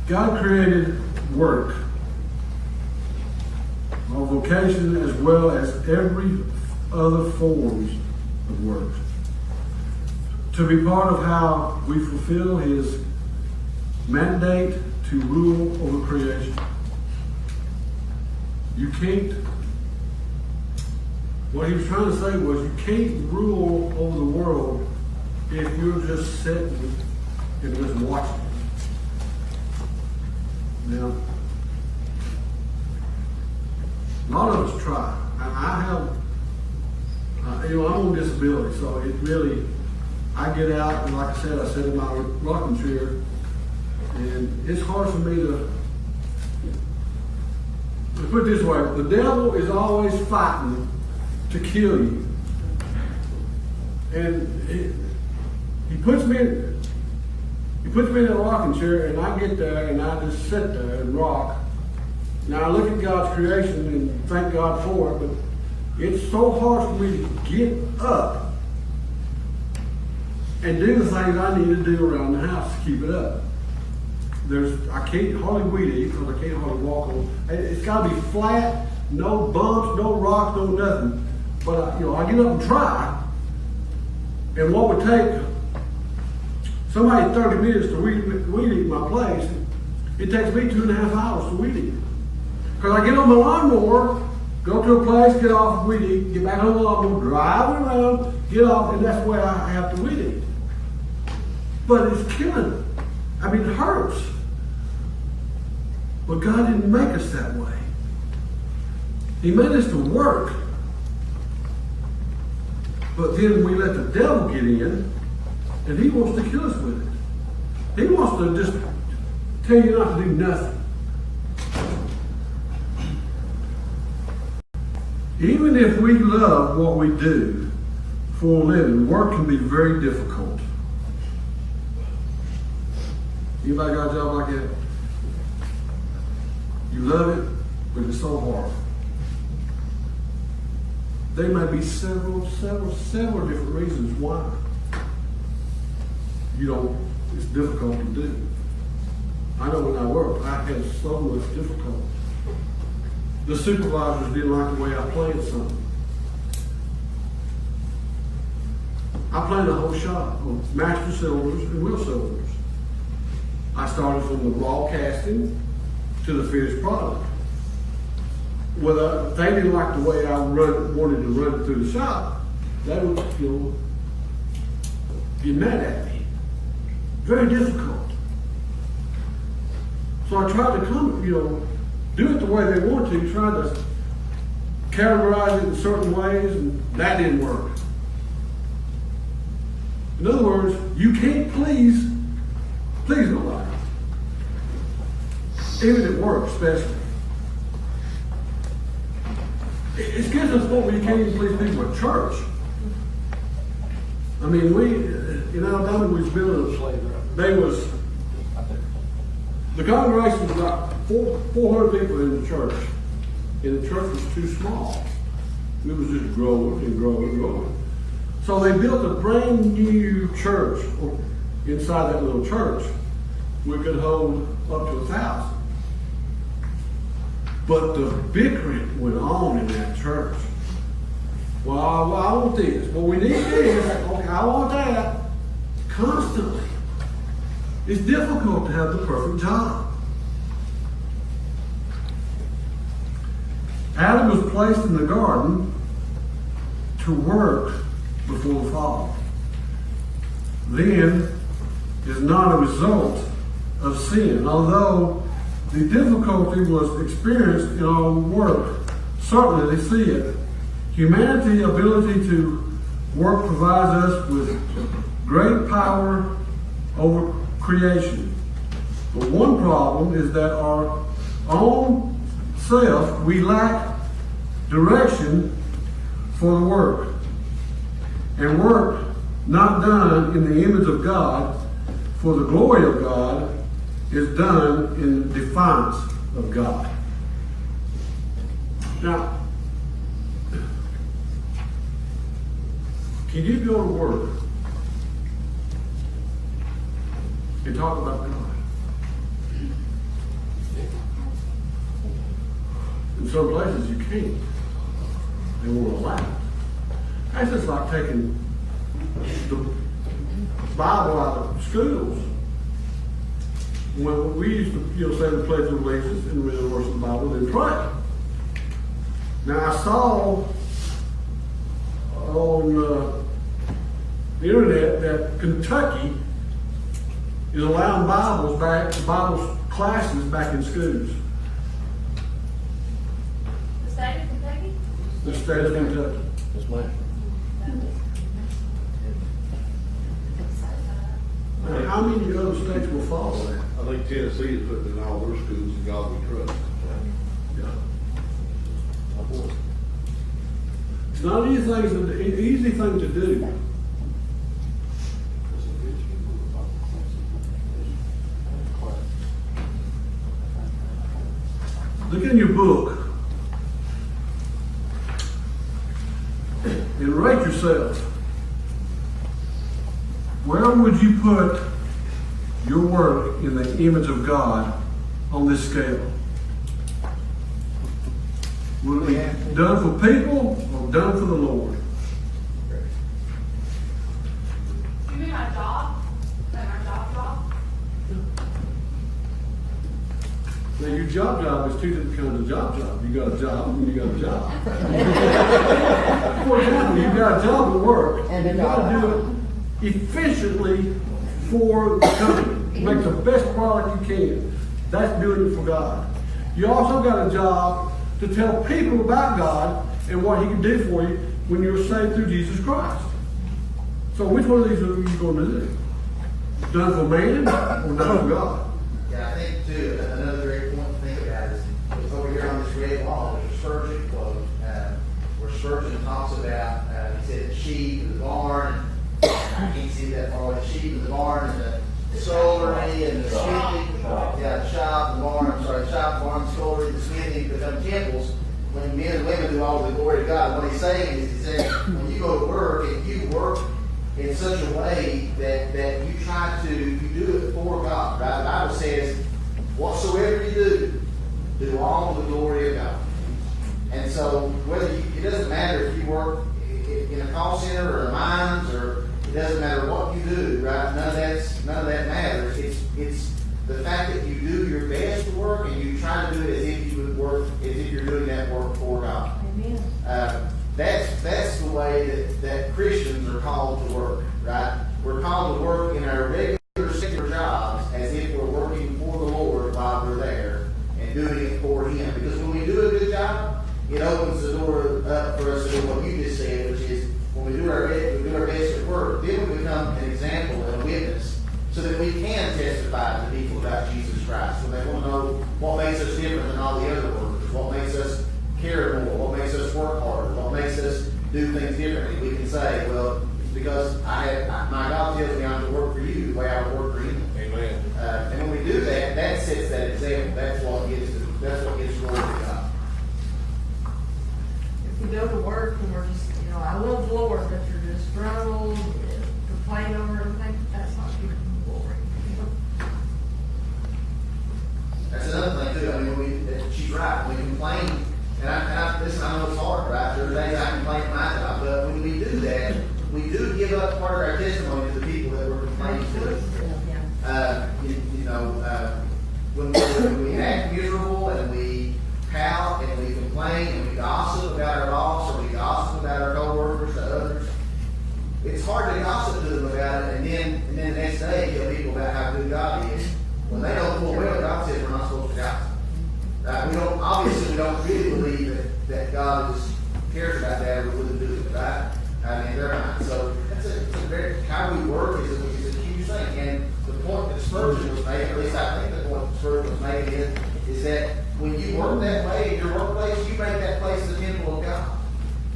God created work, our vocation, as well as every other forms of work, to be part of how we fulfill His mandate to rule over creation. You can't, what he was trying to say was, you can't rule over the world if you're just sitting and just watching it. Now, a lot of us try. I have, I'm on disability, so it really, I get out, and like I said, I sit in my rocking chair, and it's hard for me to put it this way, the devil is always fighting to kill you. And he puts me in a rocking chair, and I get there and I just sit there and rock. Now I look at God's creation and thank God for it, but it's so hard for me to get up and do the things I need to do around the house to keep it up. I can't hardly weed eat because I can't hardly walk on. It's got to be flat, no bumps, no rocks, no nothing. But I get up and try. And what would take somebody 30 minutes to weed eat my place, it takes me 2.5 hours to weed eat. Because I get on my lawnmower, go to a place, get off, weed eat, get back on the lawnmower, drive around, get off, and that's the way I have to weed eat. But it's killing me. I mean, it hurts. But God didn't make us that way. He made us to work. But then we let the devil get in, and he wants to kill us with it. He wants to just tell you not to do nothing. Even if we love what we do for a living, work can be very difficult. Anybody got a job like that? You love it, but it's so hard. There may be several different reasons why it's difficult to do. I know when I worked, I had so much difficulty. The supervisors didn't like the way I played something. I played the whole shop on master cylinders and wheel cylinders. I started from the raw casting to the finished product. Well, they didn't like the way I wanted to run it through the shop. They would, get mad at me. Very difficult. So I tried to do it the way they want to, try to categorize it in certain ways, and that didn't work. In other words, you can't please nobody. Even at work, especially. It's getting to the point where you can't even please people at church. I mean, in Alabama, we was building the congregation was about 400 people in the church. And the church was too small. It was just growing and growing and growing. So they built a brand new church inside that little church. we could hold up to 1,000. But the bickering went on in that church. Well, I want this. Well, we need this. Okay, I want that. Constantly. It's difficult to have the perfect job. Adam was placed in the garden to work before the fall. Then is not a result of sin. Although the difficulty was experienced in our work, certainly they see it. Humanity's ability to work provides us with great power over creation. But one problem is that our own self, we lack direction for the work. And work not done in the image of God, for the glory of God, is done in defiance of God. Now, can you go to work and talk about God? In some places you can't. They won't allow it. That's just like taking the Bible out of schools. When we used to, say the Pledge of Allegiance and read the verse of the Bible and then pray. Now I saw on the internet that Kentucky is allowing Bible classes back in schools. The state of Kentucky? The state of Kentucky. Yes, ma'am. Now, how many other states will follow that? I think Tennessee is putting in all their schools in God we trust. Yeah. It's not an easy thing to do. Look in your book and rate yourself. Where would you put your work in the image of God on this scale? Will it be done for people or done for the Lord? You mean my job? Like my job? Now your job is two different kinds of job. You got a job and you got a job. For example, you got a job at work and you got to do it efficiently for the company. Make the best product you can. That's doing it for God. You also got a job to tell people about God and what He can do for you when you're saved through Jesus Christ. So which one of these are you going to do? Done for man or done for God? Yeah, I think too, another great point to think about is over here on this red wall, there's a Spurgeon quote where Spurgeon talks about, he said, the sheep in the barn, I can't see that far, the sheep in the barn and the scullery and the smithing, the shop, the barn, the shop, barn, scullery, the smithing become temples when men and women do all the glory to God. What he's saying is, he's saying, when you go to work, if you work in such a way that you try to, you do it for God, right? The Bible says, whatsoever you do all for the glory of God. And so, it doesn't matter if you work in a call center or a mines, or it doesn't matter what you do, right? None of that matters. It's the fact that you do your best to work and you try to do it as if you would work, as if you're doing that work for God. Amen. That's the way that Christians are called to work, right? We're called to work in our regular secular jobs as if we're working for the Lord while we're there and doing it for Him. Because when we do a good job, it opens the door up for us to do what you just said, which is when we do our best at work, then we become an example and a witness so that we can testify to people about Jesus Christ. So they want to know what makes us different than all the other workers, what makes us care more, what makes us work harder, what makes us do things differently. We can say, well, it's because my God tells me I'm to work for you the way I would work for Him. Amen. And when we do that, that sets that example. That's what gets glory to God. If we go to work and we're just, I love the Lord, but you're just struggled, complain over everything, that's not giving Him glory. Listen, I know it's hard, right? There are days I complain at my job, but when we do that, we do give up part of our testimony to the people that we're complaining to. When we act miserable and we pout and we complain and we gossip about our boss or we gossip about our coworkers to others, it's hard to gossip to them about it, and then the next day tell people about how good God is. When they know full well God says we're not supposed to gossip. Right? We don't really believe that God cares about that, or we wouldn't do it, right? I mean, they're not. So it's a very, how we work is a huge thing. And the point that Spurgeon was making, at least I think the point that Spurgeon was making is that when you work that way in your workplace, you make that place the temple of God.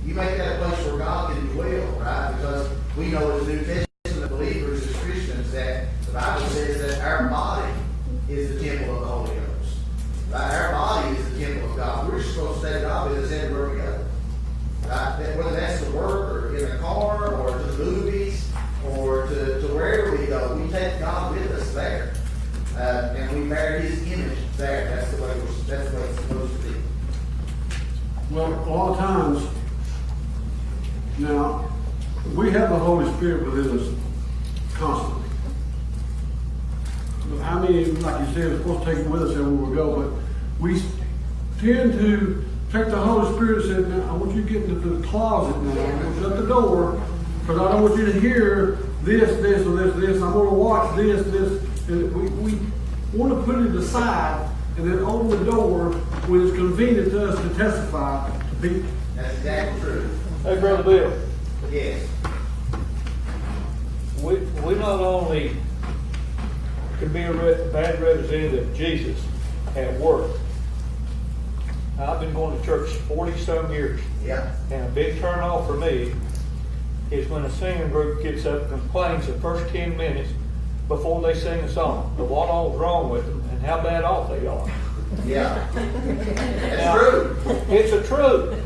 You make that a place where God can dwell, right? Because we know as New Testament believers, as Christians, that the Bible says that our body is the temple of the Holy Ghost. Right? Our body is the temple of God. We're supposed to say God with us everywhere we go. Right? Whether that's to work or in a car or to the movies or to wherever we go, we take God with us there. And we bear His image there. That's the way it's supposed to be. Well, a lot of times, now, we have the Holy Spirit within us constantly. But how many, like you said, we're supposed to take it with us everywhere we go, but we tend to take the Holy Spirit and say, now, I want you to get into the closet now. I want you shut the door, because I don't want you to hear this, or this. I'm going to watch this. And we want to put it aside and then open the door when it's convenient to us to testify to people. That's exactly true. Hey, Brother Bill, Yes. we not only can be a bad representative of Jesus at work. I've been going to church 40-some years. Yeah. And a big turn-off for me is when a singing group gets up and complains the first 10 minutes before they sing a song of what all's wrong with them and how bad off they are. Yeah. That's Now, true. It's a truth.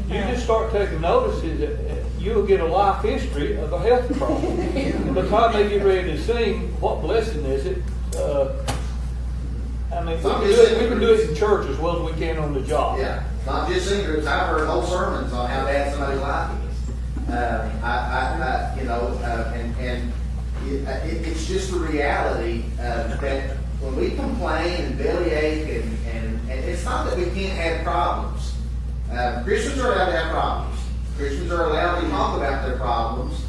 You just start taking notice that you'll get a life history of a health problem. And by the time they get ready to sing, what blessing is it? I mean, we can do it in church as well as we can on the job. Yeah. Not just singing groups. I've heard whole sermons on how bad somebody's life is. It's just the reality that when we complain and bellyache and it's not that we can't have problems. Christians are allowed to have problems. Christians are allowed to talk about their problems,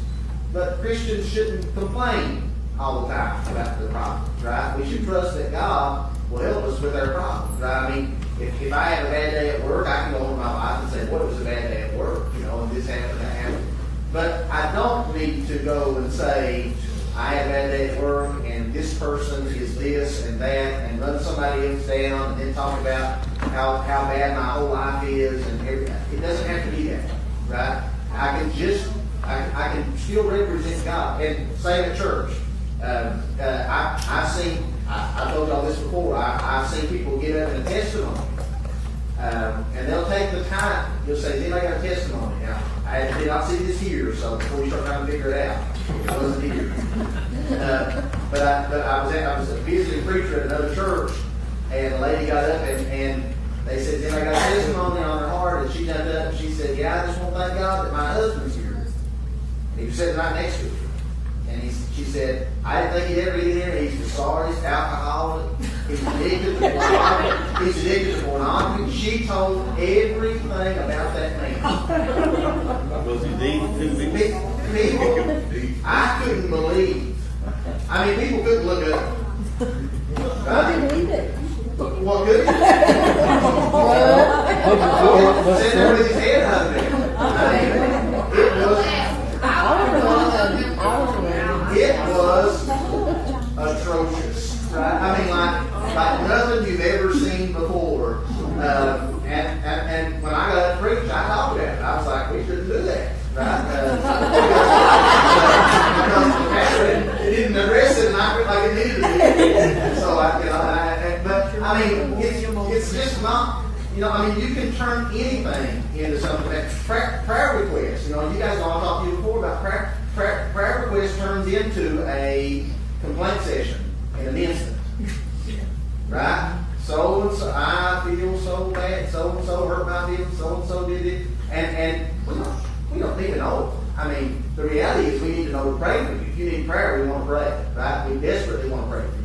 but Christians shouldn't complain all the time about their problems, right? We should trust that God will help us with our problems, right? I mean, if I have a bad day at work, I can go to my wife and say, what was a bad day at work? And this happened, that happened. But I don't need to go and say, I had a bad day at work, and this person is this and that, and run somebody else down, and then talk about how bad my whole life is, and everything. It doesn't have to be that, right? I can still represent God. And same at church. I told y'all this before. I've seen people get up in a testimony, and they'll take the time. You'll say, "Then I got a testimony." Now, I did not see this here, so before you start trying to figure it out, it wasn't here. But I was a visiting preacher at another church, and the lady got up and they said, "Then I got a testimony on her heart," and she jumped up and she said, "Yeah, I just want to thank God that my husband's here." And he was sitting right next to her. And she said, "I didn't think he'd ever get in here. He's the sorriest alcoholic. He's addicted to pornography. She told everything about that man. Was he deep? People, I couldn't believe. I mean, people couldn't look at him. Right? believe it. Well, good. Sitting there with his head hung there. It was atrocious, right? I mean, like nothing you've ever seen before. And when I got up to preach, I talked about it. I was like, we shouldn't do that, right? Because the pastor didn't address it, and I felt like it needed to be. So but I mean, it's just not. I mean, you can turn anything into something. That prayer requests. You guys all talked to you before about prayer. Prayer request turns into a complaint session in an instant, right? so and so, I feel so bad, so and so hurt my feelings, so and so did it, and we don't need to know. I mean, the reality is we need to know to pray for you. If you need prayer, we want to pray, right? We desperately want to pray for you.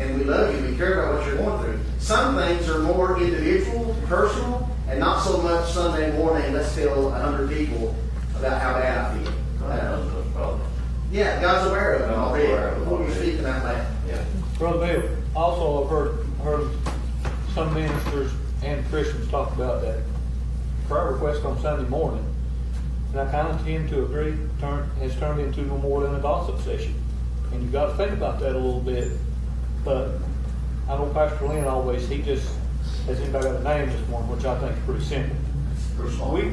And we love you, we care about what you're going through. Some things are more individual, personal, and not so much Sunday morning, let's tell 100 people about how bad I feel. Yeah, God's aware of it already before you speak to that man. Yeah. Brother Bill, also I've heard some ministers and Christians talk about that prayer request on Sunday morning. And I kind of tend to agree, has turned into no more than a gossip session. And you've got to think about that a little bit. But I know Pastor Lynn always, he just, has anybody got a name this morning, which I think is pretty simple.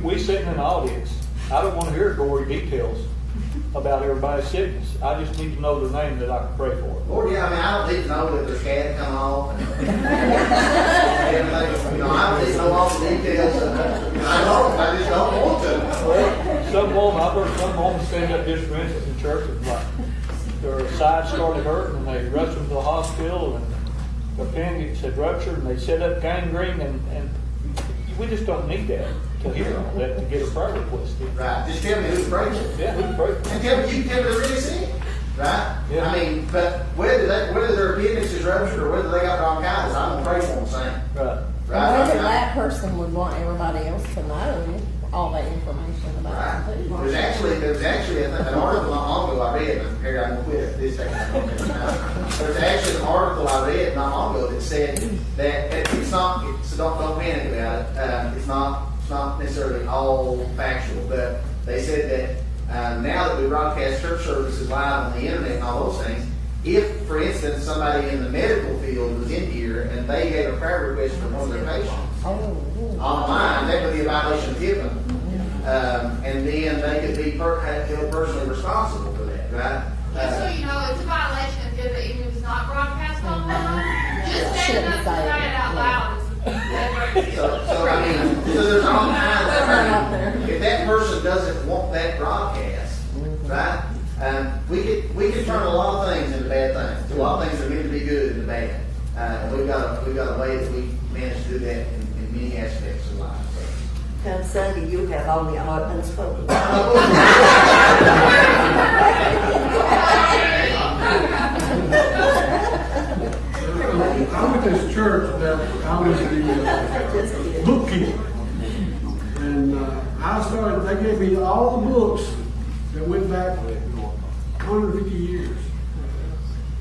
We sitting in the audience, I don't want to hear gory details about everybody's sickness. I just need to know the name that I can pray for. Lord, yeah, I mean, I don't need to know that there's scab coming off. I don't need to know all the details. I just don't want to. Some woman, I've heard some woman stand up just for instance in church and like their side started hurting and they rushed them to the hospital and the appendix had ruptured and they set up gangrene and we just don't need that to hear all that to get a prayer request in. Right, just tell me who's praying. Yeah, who's praying? And tell me, you can tell me they're really sick. Right? Yeah. I mean, but whether their appendix is ruptured or whether they got bronchitis, I'm going to pray for them same. Right. Right? Whether that person would want everybody else to know all that information about Right. them too. There's actually an article not long ago I read, and Harry, I'm going to quit at this second. There's actually an article I read not long ago that said that it's not, so don't panic about it. It's not necessarily all factual, but they said that now that we broadcast church services live on the internet and all those things, if, for instance, somebody in the medical field was in here and they gave a prayer request for one of their patients online, that would be a violation of HIPAA. And then they could be held personally responsible for that, right? Just so you know, it's a violation of HIPAA even if it's not broadcast online. Just stand up and say it out loud. So I mean, so there's all kinds of, if that person doesn't want that broadcast, right? We can turn a lot of things into bad things. A lot of things are meant to be good into bad. And we've got a way that we manage to do that in many aspects of life. Come Sunday, you have all the odd unspoken. I went to this church that I was the bookkeeper. And they gave me all the books that went back 150 years.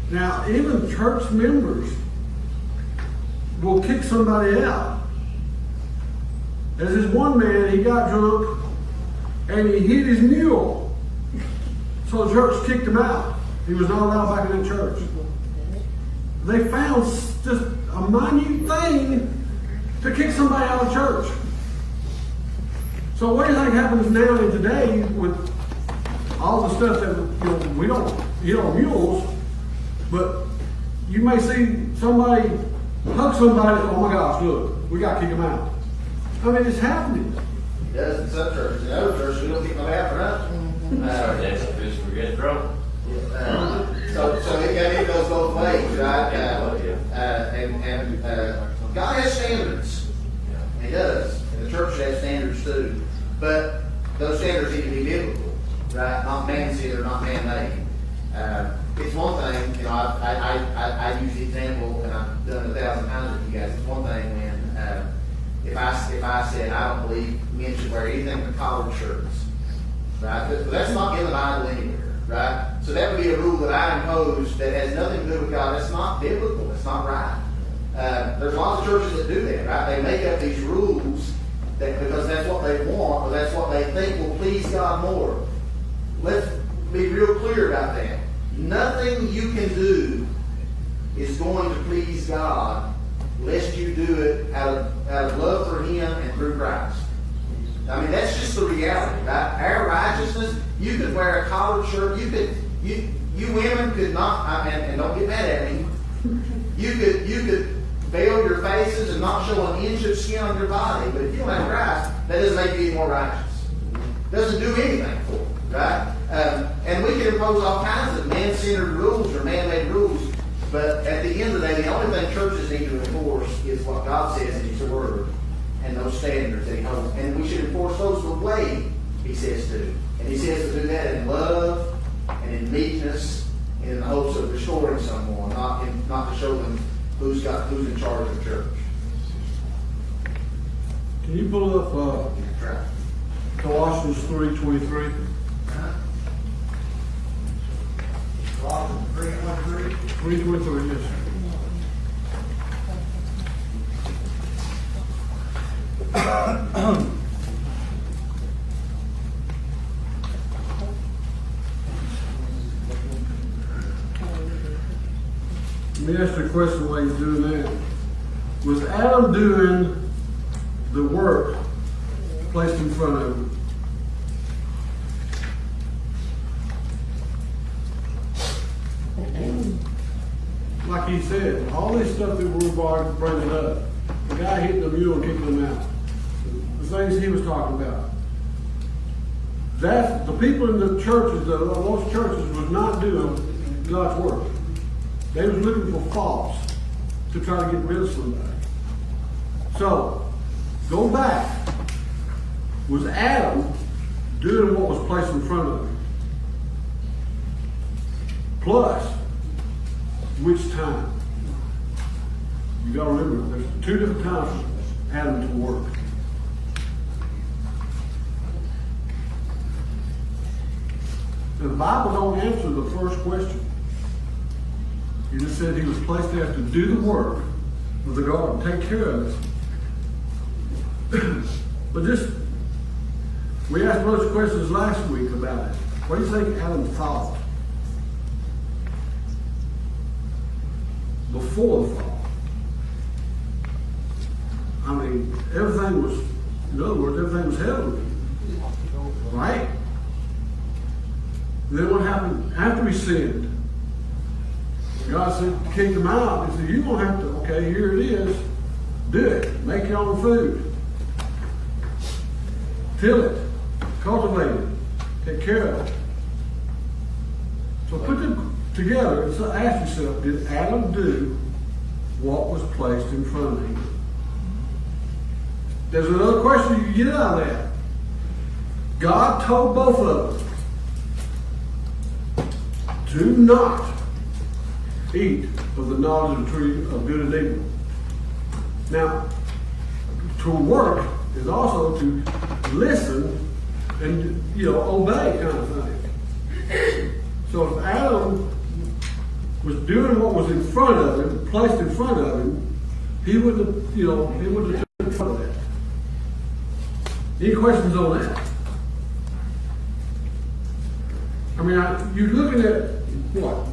Now, even church members will kick somebody out. There's this one man, he got drunk and he hit his mule. So the church kicked him out. He was not allowed back in the church. They found just a minute thing to kick somebody out of church. So what do you think happens now and today with all the stuff that we don't hit on mules, but you may see somebody hug somebody, oh my gosh, look, we got to kick them out. I mean, it's happening. It does in some churches. In other churches, we don't kick them out for nothing. That's just we get drunk. So it goes both ways, right? God has standards. He does. And the church has standards too. But those standards need to be biblical, right? Not man-centered or not man-made. It's one thing, I use the example, and I've done it 1,000 times with you guys. It's one thing when if I said I don't believe men should wear anything but collared shirts, right? But that's not in the Bible anywhere, right? So that would be a rule that I impose that has nothing to do with God. That's not biblical. It's not right. There's lots of churches that do that, right? They make up these rules because that's what they want, or that's what they think will please God more. Let's be real clear about that. Nothing you can do is going to please God lest you do it out of love for Him and through Christ. I mean, that's just the reality, right? Our righteousness, you could wear a collared shirt, you women could not, and don't get mad at me, you could veil your faces and not show an inch of skin on your body, but if you don't have Christ, that doesn't make you any more righteous. It doesn't do anything for you, right? And we can impose all kinds of man-centered rules or man-made rules. But at the end of the day, the only thing churches need to enforce is what God says in His Word and those standards that He holds. And we should enforce those the way He says to. And He says to do that in love and in meekness and in the hopes of restoring someone, not to show them who's in charge of the church. Can you pull up Right. Colossians 3:23? Colossians 3:23. 3:23, yes. Let me ask you a question while you're doing that. Was Adam doing the work placed in front of him? Like he said, all this stuff that we're bringing up, the guy hitting the mule and kicking him out, the things he was talking about. That's the people in the churches, most churches was not doing God's work. They was looking for faults to try to get rid of somebody. So, go back. Was Adam doing what was placed in front of him? Plus, which time? You got to remember, there's two different times for Adam to work. The Bible don't answer the first question. He just said he was placed there to do the work of the garden, take care of it. But we asked those questions last week about it. What do you think Adam thought before the fall? I mean, everything was, in other words, everything was heavenly. Right? And then what happened after he sinned? God said, kicked him out. He said, you won't have to, okay, here it is. Do it. Make your own food. Till it. Cultivate it. Take care of it. So put them together and ask yourself, did Adam do what was placed in front of him? There's another question you can get out of that. God told both of them, do not eat of the knowledge of the tree of good and evil. Now, to work is also to listen and, obey kind of thing. So if Adam was doing what was in front of him, placed in front of him, he wouldn't have, he wouldn't have taken front of that. Any questions on that? I mean, you're looking at what?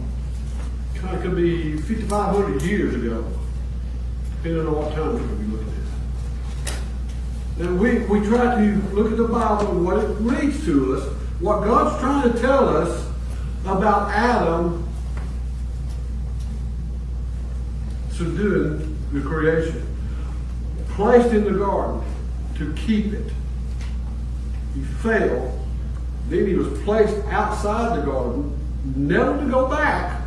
Kind of could be 5,500 years ago, depending on what time we're going to be looking at. Now we try to look at the Bible and what it reads to us, what God's trying to tell us about Adam subduing the creation, placed in the garden to keep it. He failed. Then he was placed outside the garden, never to go back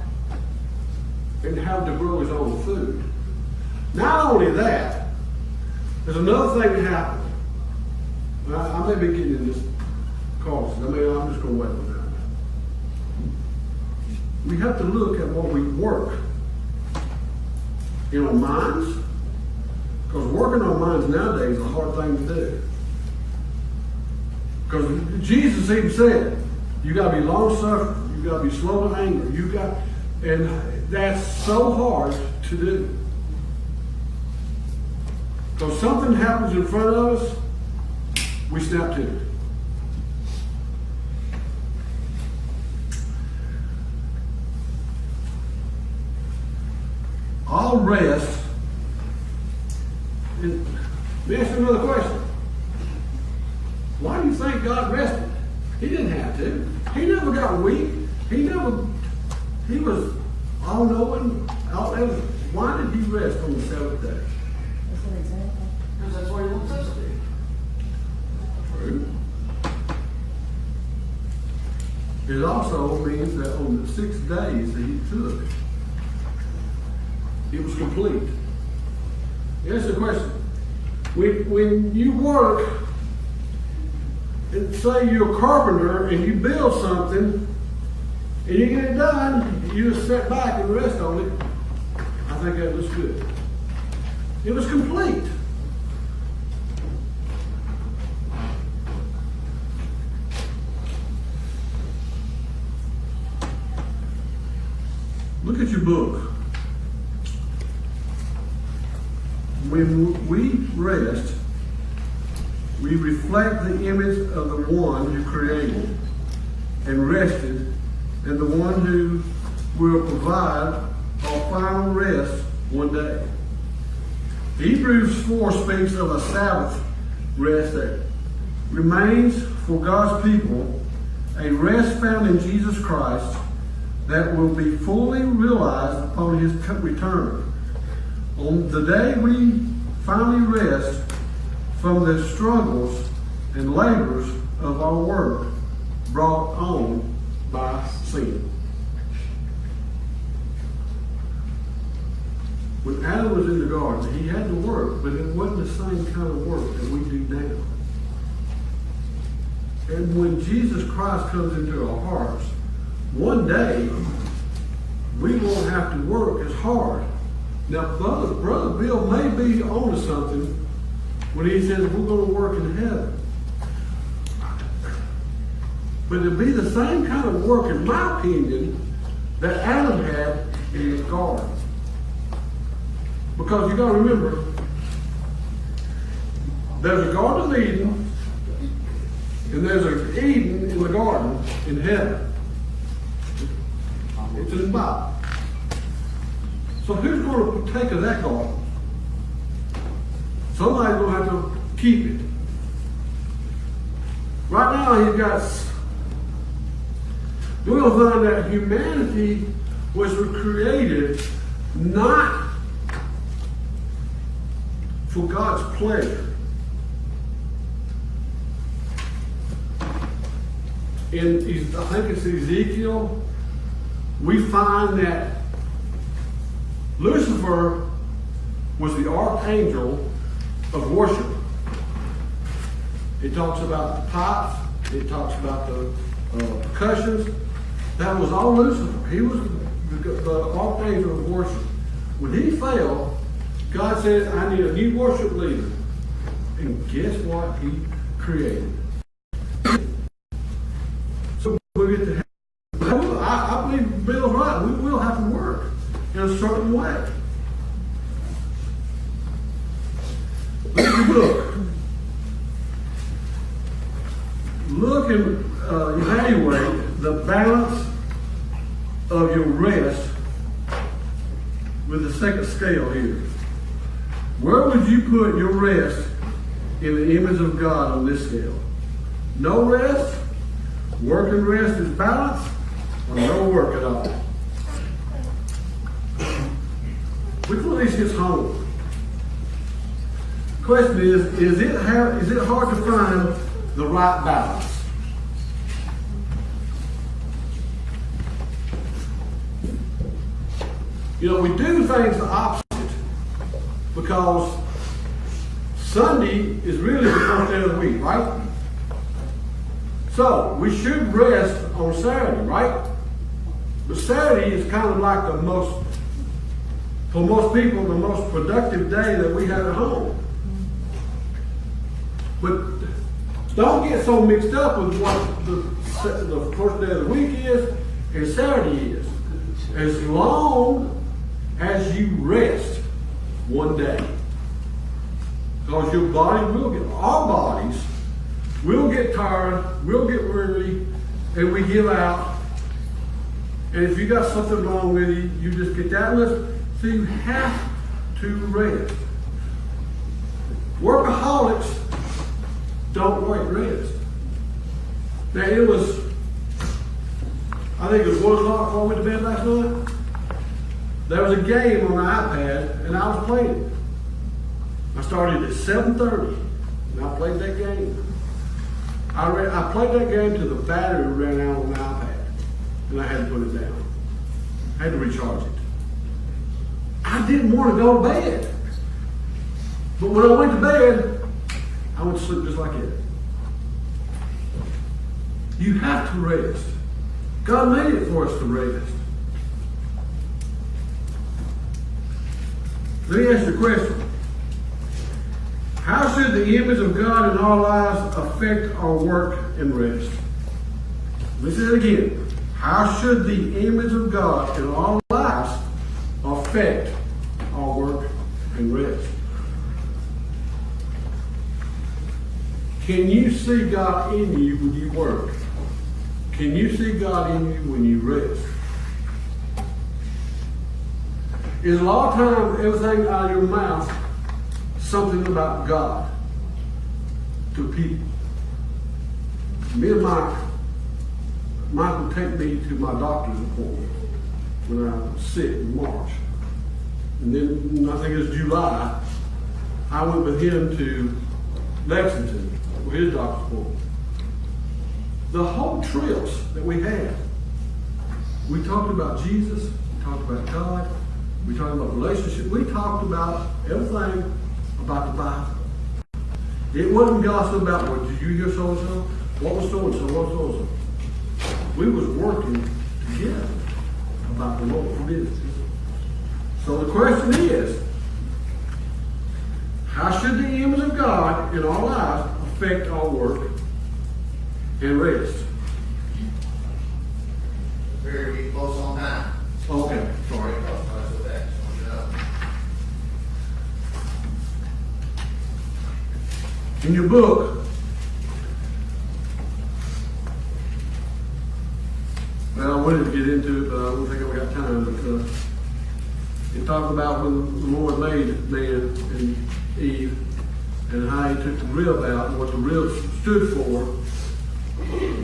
and have to grow his own food. Not only that, there's another thing that happened. I may be getting in this cause. I'm just going to wait on that. We have to look at what we work in our minds, because working on minds nowadays is a hard thing to do. Because Jesus even said, you got to be long-suffering, you got to be slow to anger, and that's so hard to do. Because something happens in front of us, we snap to it. I'll rest. And let me ask you another question. Why do you think God rested? He didn't have to. He never got weak. He was all-knowing. Why did he rest on the seventh day? That's an example. Because that's what he wants us to do. True. It also means that on the 6 days that he took, It was complete. Here's the question. When you work, and say you're a carpenter and you build something, and you get it done, you just sit back and rest on it, I think that looks good. It was complete. Look at your book. When we rest, we reflect the image of the one who created and rested, and the one who will provide our final rest one day. Hebrews 4 speaks of a Sabbath rest that remains for God's people, a rest found in Jesus Christ that will be fully realized upon his return. On the day we finally rest from the struggles and labors of our work brought on by sin. When Adam was in the garden, he had to work, but it wasn't the same kind of work that we do now. And when Jesus Christ comes into our hearts, one day we won't have to work as hard. Now, Brother Bill may be onto something when he says we're going to work in heaven. But it'll be the same kind of work, in my opinion, that Adam had in his garden. Because you got to remember, there's a Garden of Eden, and there's an Eden in the garden in heaven. It's in the Bible. So who's going to partake of that garden? Somebody's going to have to keep it. Right now, we're going to find that humanity was created not for God's pleasure. In, I think it's Ezekiel, we find that Lucifer was the archangel of worship. It talks about the pipes, it talks about the percussions. That was all Lucifer. He was the archangel of worship. When he fell, God said, I need a new worship leader. And guess what he created? So we get to heaven. I believe Bill's right. We will have to work in a certain way. Look at your book. Look and evaluate the balance of your rest with the second scale here. Where would you put your rest in the image of God on this scale? No rest? Work and rest is balance? Or no work at all? Which one of these hits home? Question is it hard to find the right balance? You know, we do things the opposite because Sunday is really the first day of the week, right? So we should rest on Saturday, right? But Saturday is kind of like for most people, the most productive day that we have at home. But don't get so mixed up with what the first day of the week is and Saturday is. As long as you rest one day. Because your body our bodies will get tired, we'll get weary, and we give out. And if you got something wrong with you, you just get that list. So you have to rest. Workaholics don't like rest. Now I think it was 1 o'clock before I went to bed last night. There was a game on the iPad, and I was playing it. I started at 7:30, and I played that game. I played that game till the battery ran out on the iPad, and I had to put it down. I had to recharge it. I didn't want to go to bed. But when I went to bed, I went to sleep just like that. You have to rest. God made it for us to rest. Let me ask you a question. How should the image of God in our lives affect our work and rest? Listen again. How should the image of God in our lives affect our work and rest? Can you see God in you when you work? Can you see God in you when you rest? Is a lot of times everything out of your mouth something about God to people? Me and Mike would take me to my doctor's appointment when I was sick in March. And then, I think it was July, I went with him to Lexington for his doctor's appointment. The whole trips that we had, we talked about Jesus, we talked about God, we talked about relationship, we talked about everything about the Bible. It wasn't gossip about, well, did you hear so-and-so? What was so-and-so? What was so-and-so? We was working together about the Lord's business. So the question is, how should the image of God in our lives affect our work and rest? We're getting close on time. Okay, sorry. Very close. That's what that. Just want you to know. In your book, well, I wanted to get into it, but I don't think I've got time. But it talked about when the Lord made man and Eve, and how he took the rib out and what the rib stood for.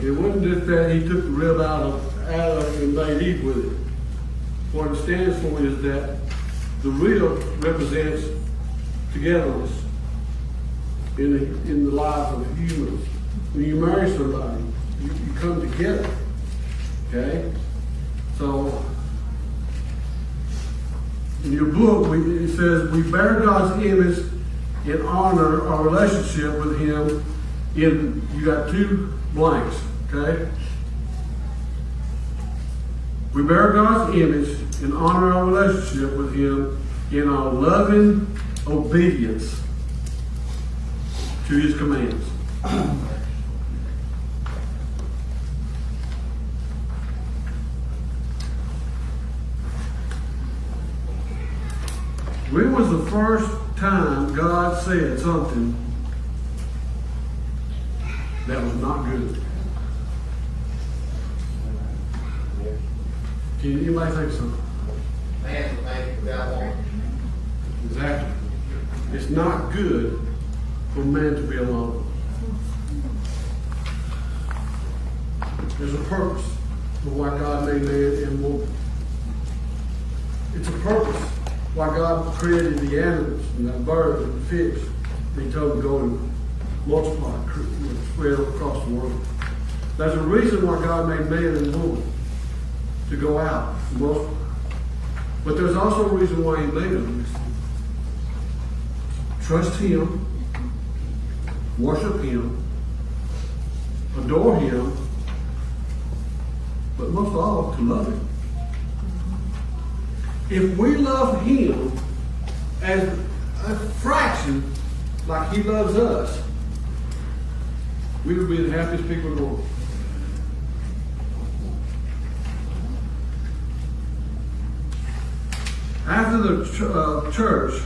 It wasn't just that he took the rib out of Adam and made Eve with it. What it stands for is that the rib represents togetherness in the life of humans. When you marry somebody, you come together. Okay? So, in your book, it says, we bear God's image and honor our relationship with Him in, you got two blanks, okay? We bear God's image and honor our relationship with Him in our loving obedience to His commands. When was the first time God said something that was not good? Can anybody think something? Man was made without woman. Exactly. It's not good for man to be alone. There's a purpose for why God made man and woman. It's a purpose why God created the animals and the birds and the fish. And He told them to go and multiply, spread across the world. There's a reason why God made man and woman, to go out and multiply. But there's also a reason why He made them. Trust Him, worship Him, adore Him, but most of all, to love Him. If we love Him as a fraction like He loves us, we would be the happiest people in the world. After the church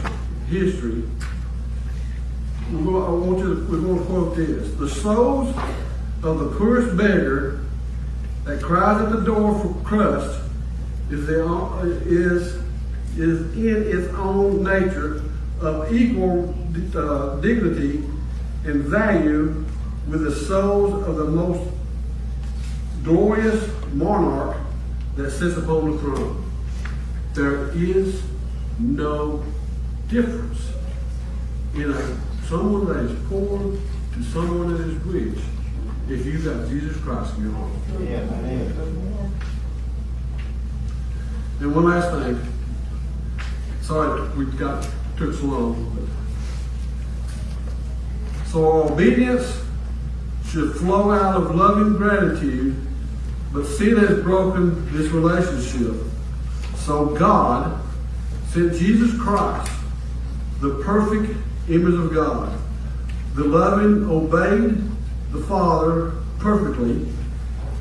history, we're going to quote this. The souls of the poorest beggar that cries at the door for crust is in its own nature of equal dignity and value with the souls of the most glorious monarch that sits upon the throne. There is no difference in someone that is poor to someone that is rich if you've got Jesus Christ in your heart. Yeah, amen. And one last thing. Sorry, took so long. So our obedience should flow out of loving gratitude, but sin has broken this relationship. So God sent Jesus Christ, the perfect image of God. The loving obeyed the Father perfectly,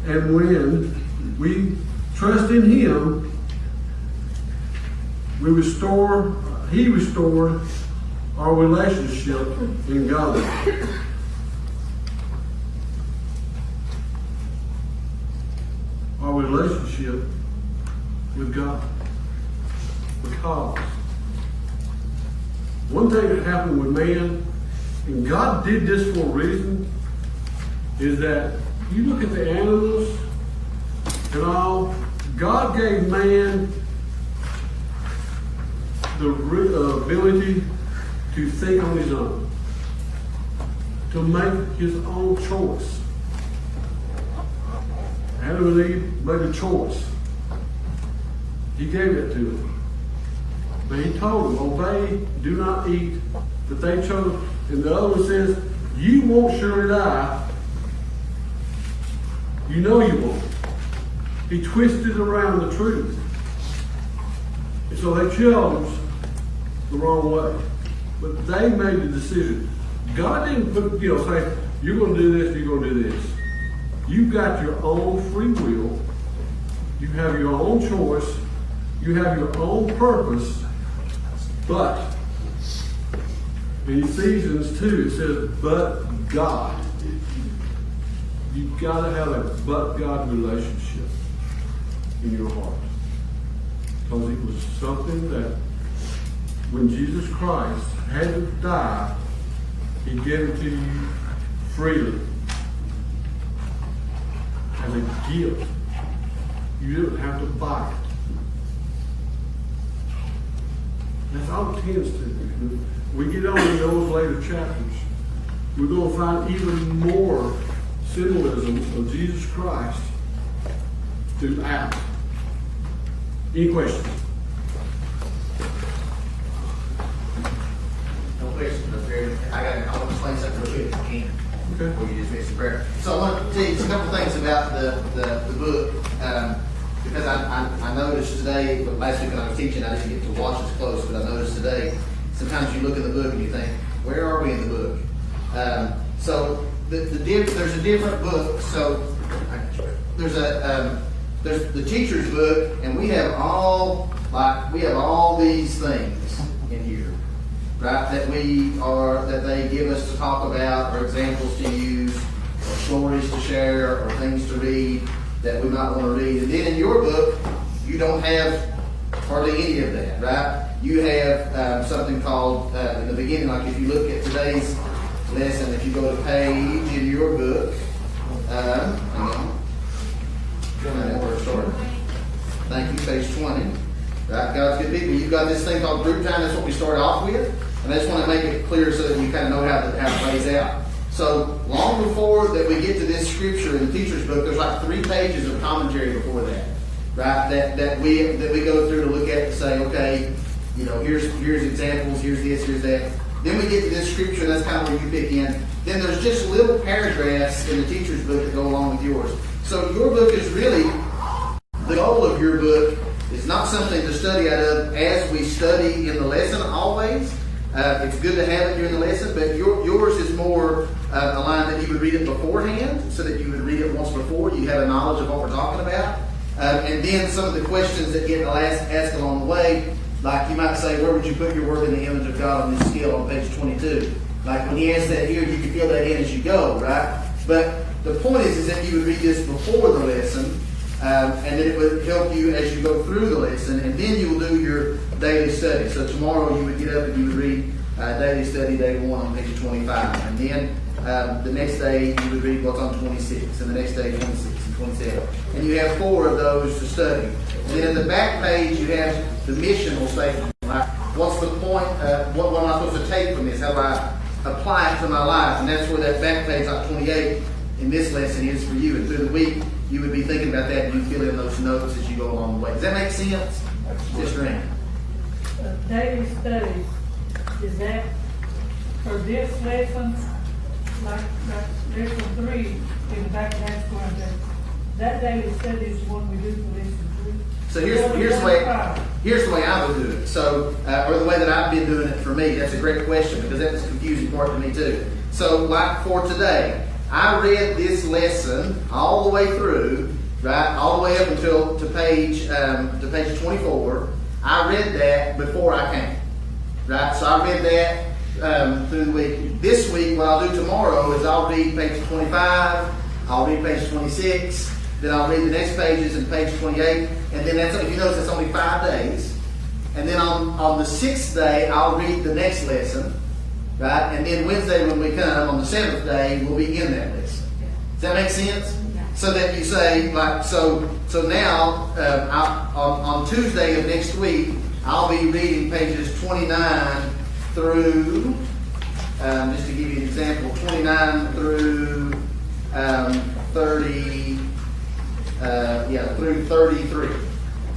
and when we trust in Him, He restored our relationship in God. Our relationship with God. Because one thing that happened with man, and God did this for a reason, is that you look at the animals and all, God gave man the ability to think on his own, to make his own choice. Adam and Eve made a choice. He gave it to them. But he told them, obey, do not eat. But they chose, and the other one says, you won't surely die. You know you won't. He twisted around the truth. And so they chose the wrong way. But they made the decision. God didn't say, you're going to do this, you're going to do this. You've got your own free will. You have your own choice. You have your own purpose. But in Ephesians 2, it says, but God. You've got to have a but God relationship in your heart. Because it was something that when Jesus Christ had to die, He gave it to you freely. As a gift. You didn't have to buy it. That's all it tends to. We get on in those later chapters, we're going to find even more symbolism of Jesus Christ throughout. Any questions? No questions up here. I want to explain something real quick if I can. Okay. Before you dismiss the prayer. So I want to tell you a couple things about the book. Because I noticed today, but last week when I was teaching, I didn't get to watch as close, but I noticed today, sometimes you look in the book and you think, where are we in the book? So there's a different book. So there's the teacher's book, and we have all these things in here, right? That they give us to talk about, or examples to use, or stories to share, or things to read that we might want to read. And then in your book, you don't have hardly any of that, right? You have something called, in the beginning, like if you look at today's lesson, if you go to page in your book, thank you, page 20. Right, God's good people. You've got this thing called group time. That's what we started off with. And I just want to make it clear so that you kind of know how it plays out. So long before that we get to this scripture in the teacher's book, there's like 3 pages of commentary before that, right? That we go through to look at and say, okay, here's examples, here's this, here's that. Then we get to this scripture, and that's kind of where you pick in. Then there's just little paragraphs in the teacher's book that go along with yours. So your book is really, the goal of your book is not something to study out of as we study in the lesson always. It's good to have it during the lesson, but yours is more a line that you would read it beforehand, so that you would read it once before. You have a knowledge of what we're talking about. And then some of the questions that get asked along the way, like you might say, where would you put your word in the image of God on this scale on page 22? Like when he asks that here, you can fill that in as you go, right? But the point is that you would read this before the lesson, and then it would help you as you go through the lesson, and then you will do your daily study. So tomorrow you would get up and you would read daily study day 1 on page 25, and then the next day you would read what's on 26, and the next day 26 and 27. And you have 4 of those to study. And then in the back page you have the missional statement. Like, what's the point? What am I supposed to take from this? How do I apply it to my life? And that's where that back page, like 28, in this lesson is for you. And through the week you would be thinking about that, and you fill in those notes as you go along the way. Does that make sense? Just ring. daily studies, is that for this lesson, like lesson 3 in the back of that square, that daily study is the one we do for lesson 3? So here's the way I would do it. So, or the way that I've been doing it for me. That's a great question because that was a confusing part to me too. So, like for today, I read this lesson all the way through, right, all the way up until to page 24. I read that before I came, right. So I read that through the week. This week, what I'll do tomorrow is I'll read page 25. I'll read page 26. Then I'll read the next pages in page 28. And then that's, if you notice, that's only 5 days. And then on the 6th day, I'll read the next lesson, right? And then Wednesday when we come, on the 7th day, we'll begin that lesson. Does that make sense? So that you say, like, so now, on Tuesday of next week, I'll be reading pages 29 through, just to give you an example, 29 through through 33.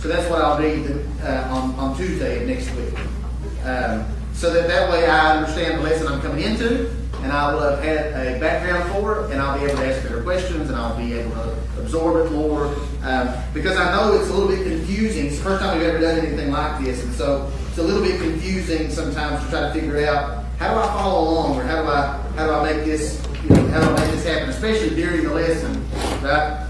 So that's what I'll read on Tuesday of next week. So that way I understand the lesson I'm coming into, and I will have had a background for it, and I'll be able to ask better questions, and I'll be able to absorb it more. Because I know it's a little bit confusing. It's the first time we've ever done anything like this, and so it's a little bit confusing sometimes to try to figure out how do I follow along, or how do I make this, how do I make this happen, especially during the lesson, right?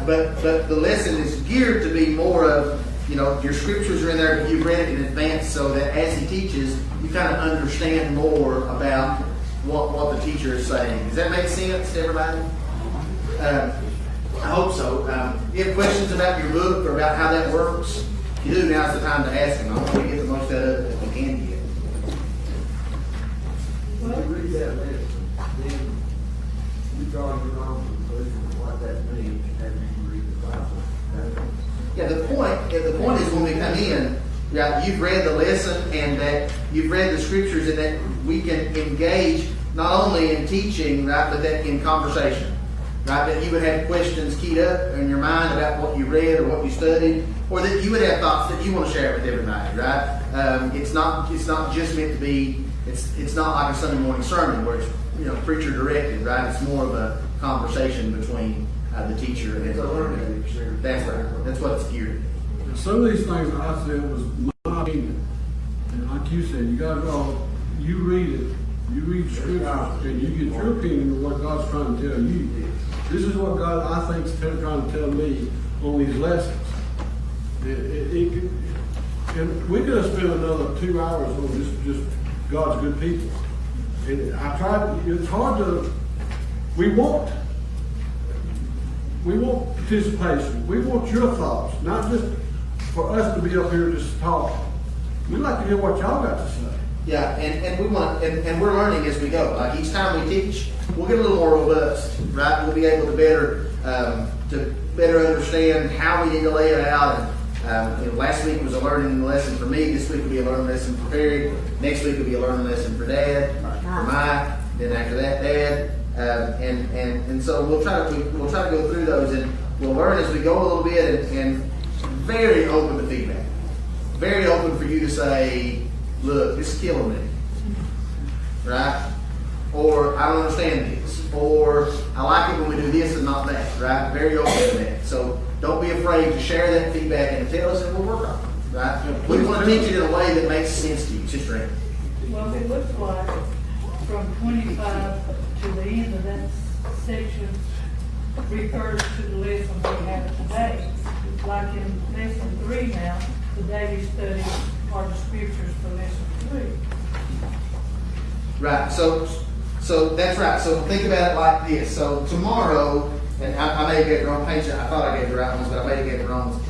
But the lesson is geared to be more of, your scriptures are in there, but you've read it in advance, so that as he teaches, you kind of understand more about what the teacher is saying. Does that make sense to everybody? I hope so. If you have questions about your book or about how that works, if you do, now's the time to ask them. I want to get the most out of it that we can get. When you read that lesson, then you draw your own conclusion of what that means after you read the Bible. Yeah, the point is when we come in, you've read the lesson and that you've read the scriptures, and that we can engage not only in teaching, right, but that in conversation, right? That you would have questions keyed up in your mind about what you read or what you studied, or that you would have thoughts that you want to share with everybody, right? It's not just meant to be. It's not like a Sunday morning sermon where it's preacher directed, right? It's more of a conversation between the teacher and the learner. That's right. That's what it's geared to. Some of these things that I said was my opinion, and like you said, you read it, you read scripture, and you get your opinion of what God's trying to tell you. This is what God, I think, is trying to tell me on these lessons. And we could have spent another 2 hours on just God's good people. And it's hard to, we want participation. We want your thoughts, not just for us to be up here just talking. We'd like to hear what y'all got to say. Yeah, and we want, and we're learning as we go. Like each time we teach, we'll get a little more robust, right? We'll be able to better understand how we need to lay it out. And last week was a learning lesson for me. This week will be a learning lesson for Perry. Next week will be a learning lesson for Dad, for Mike. Then after that, Dad. And so we'll try to go through those, and we'll learn as we go a little bit, and very open to feedback. Very open for you to say, look, this is killing me, right? Or I don't understand this, or I like it when we do this and not that, right? Very open to that. So don't be afraid to share that feedback and tell us, and we'll work on it, right? We want to teach it in a way that makes sense to you, Sister Ann. Well, it looks like from 25 to the end of that section refers to the lesson we have today. Like in lesson 3 now, the daily studies are the scriptures for lesson 3. Right. So that's right. So think about it like this. So tomorrow, and I may have got the wrong page. I thought I gave the right ones, but I may have got the wrong ones.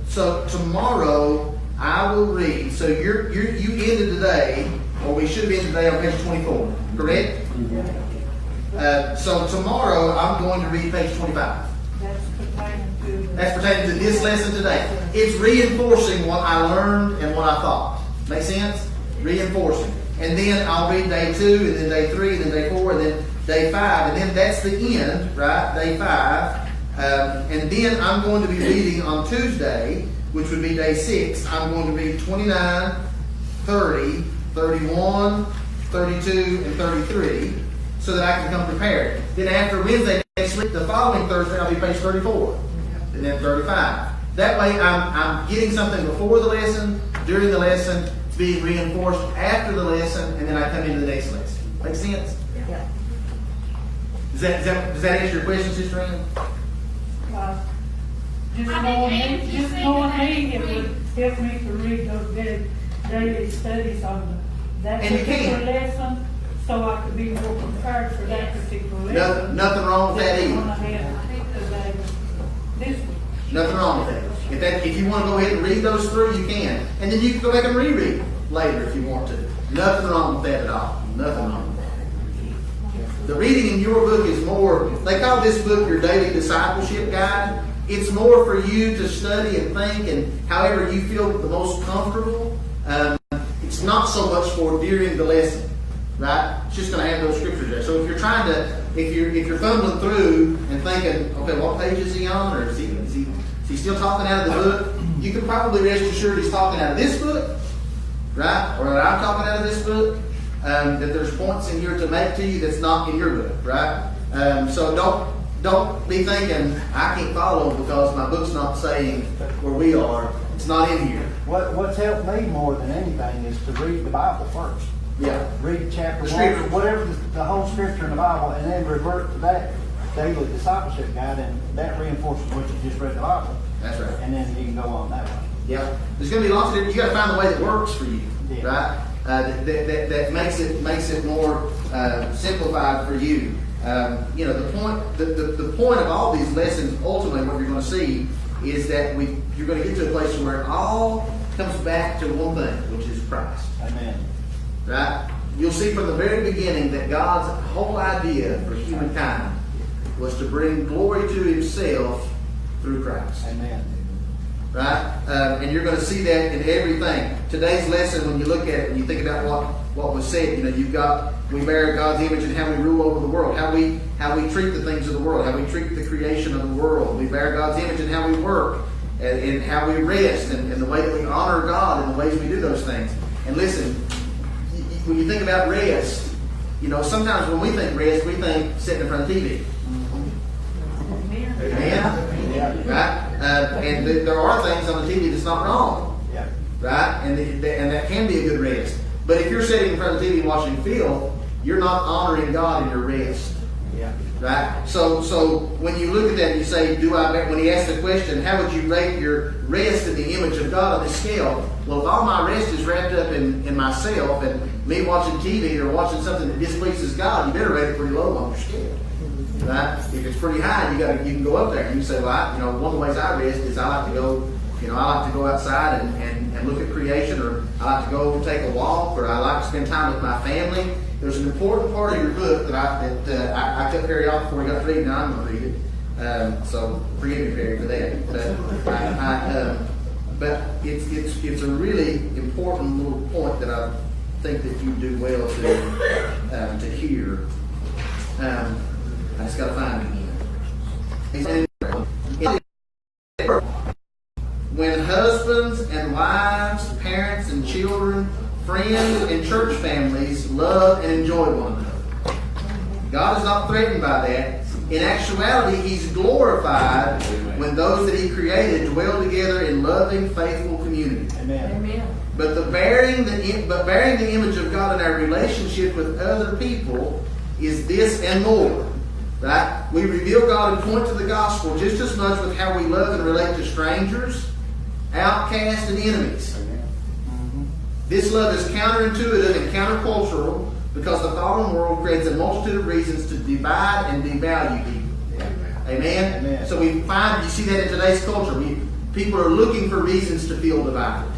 So tomorrow I will read. So you ended today, or we should have ended today on page 24. Correct? So tomorrow I'm going to read page 25. That's pertaining to this lesson today. It's reinforcing what I learned and what I thought. Make sense? Reinforcing. And then I'll read day 2, and then day 3, and then day 4, and then day 5. And then that's the end, right? Day 5. And then I'm going to be reading on Tuesday, which would be day 6. I'm going to read 29 30, 31, 32, and 33, so that I can come prepared. Then after Wednesday next week, the following Thursday, I'll be page 34, and then 35. That way, I'm getting something before the lesson, during the lesson, it's being reinforced after the lesson, and then I come into the next lesson. Make sense? Yeah. Does that answer your question, Sister Ann? Just I think knowing Ann me, just just said knowing that me, it next would help me to read those daily studies on that And you particular can. lesson, so I could be more prepared for that particular lesson. Nothing wrong with that Than the either. one I had today, this week. Nothing wrong with that. If you want to go ahead and read those through, you can. And then you can go back and reread later if you want to. Nothing wrong with that at all. Nothing wrong with that. The reading in your book is more, they call this book your Daily Discipleship Guide. It's more for you to study and think and however you feel the most comfortable. It's not so much for during the lesson, right? It's just going to have those scriptures there. So if you're trying to, if you're fumbling through and thinking, okay, what page is he on, or is he still talking out of the book? You can probably rest assured he's talking out of this book, right? Or that I'm talking out of this book. That there's points in here to make to you that's not in your book, right? So don't be thinking I can't follow because my book's not saying where we are. It's not in here. What's helped me more than anything is to read the Bible first. Yeah. Read chapter The 1, scripture. whatever the whole scripture in the Bible, and then revert to that Daily Discipleship Guide, and that reinforces what you just read in the Bible. That's right. And then you can go on that way. Yeah. There's going to be lots of different. You got to find the way that works for you, Yeah. right? That makes it more simplified for you. The point of all these lessons, ultimately, what you're going to see is that you're going to get to a place where it all comes back to one thing, which is Christ. Amen. Right? You'll see from the very beginning that God's whole idea for humankind was to bring glory to Himself through Christ. Amen. Right? And you're going to see that in everything. Today's lesson, when you look at it and you think about what was said, you've got, we bear God's image and how we rule over the world, how we treat the things of the world, how we treat the creation of the world. We bear God's image in how we work and how we rest and the way that we honor God and the ways we do those things. And listen, when you think about rest, sometimes when we think rest, we think sitting in front of TV. Amen? Yeah. Right? And there are things on the TV that's not wrong. Yeah. Right? And that can be a good rest. But if you're sitting in front of the TV watching film, you're not honoring God in your rest. Yeah. Right? So when you look at that and you say, when he asked the question, how would you rate your rest in the image of God on this scale? Well, if all my rest is wrapped up in myself and me watching TV or watching something that displeases God, you better rate it pretty low on your scale. Right? If it's pretty high, you can go up there and you say, well, one of the ways I rest is I like to go outside and look at creation, or I like to go take a walk, or I like to spend time with my family. There's an important part of your book that I cut Perry off before he got to read. Now I'm going to read it. So forgive me, Perry, for that. But it's a really important little point that I think that you do well to hear. I just got to find it again. When husbands and wives, parents and children, friends and church families love and enjoy one another. God is not threatened by that. In actuality, He's glorified when those that He created dwell together in loving, faithful community. Amen. But bearing the image of God in our relationship with other people is this and more. Right? We reveal God and point to the gospel just as much with how we love and relate to strangers, outcasts, and enemies. This love is counterintuitive and countercultural because the fallen world creates a multitude of reasons to divide and devalue people. Amen? Amen. So you see that in today's culture. People are looking for reasons to feel divided,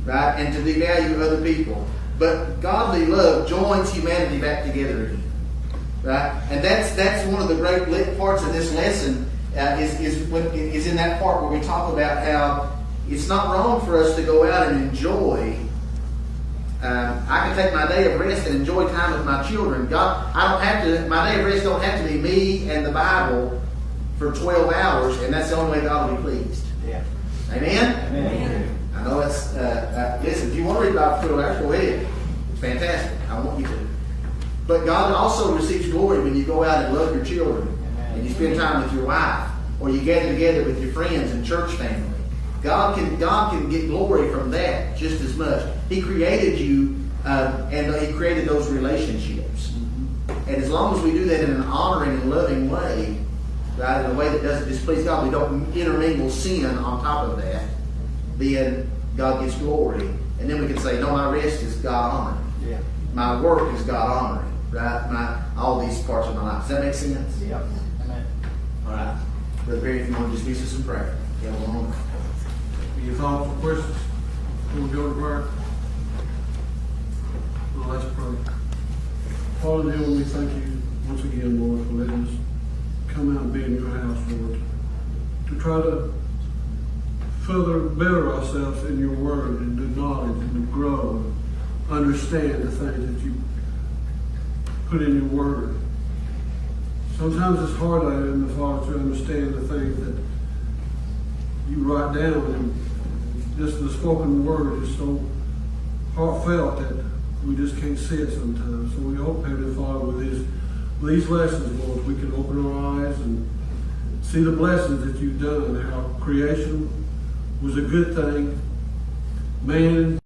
right? And to devalue other people. But godly love joins humanity back together again. Right? And that's one of the great parts of this lesson is in that part where we talk about how it's not wrong for us to go out and enjoy. I can take my day of rest and enjoy time with my children. My day of rest don't have to be me and the Bible for 12 hours, and that's the only way God will be pleased. Yeah. Amen? Amen. I know that's, listen, if you want to read about 2 hours, go ahead. It's fantastic. I want you to. But God also receives glory when you go out and love your children, and you spend time with your wife, or you gather together with your friends and church family. God can get glory from that just as much. He created you, and He created those relationships. And as long as we do that in an honoring and loving way, right, in a way that doesn't displease God, we don't intermingle sin on top of that, then God gets glory. And then we can say, no, my rest is God honoring. Yeah. My work is God honoring. Right? All these parts of my life. Does that make sense? Yep. Amen. All right. Brother Barry, if you want to dismiss us in prayer. Yeah, one moment. Any thoughts or questions before we go to prayer? Well, let's pray. Father, dear, we thank you once again, Lord, for letting us come out and be in your house, Lord, to try to further better ourselves in your word and to knowledge and to grow and understand the things that you put in your word. Sometimes it's hard, Father, to understand the things that you write down, and just the spoken word is so heartfelt that we just can't see it sometimes. So we hope, Heavenly Father, with these lessons, Lord, we can open our eyes and see the blessings that you've done, how creation was a good thing. Man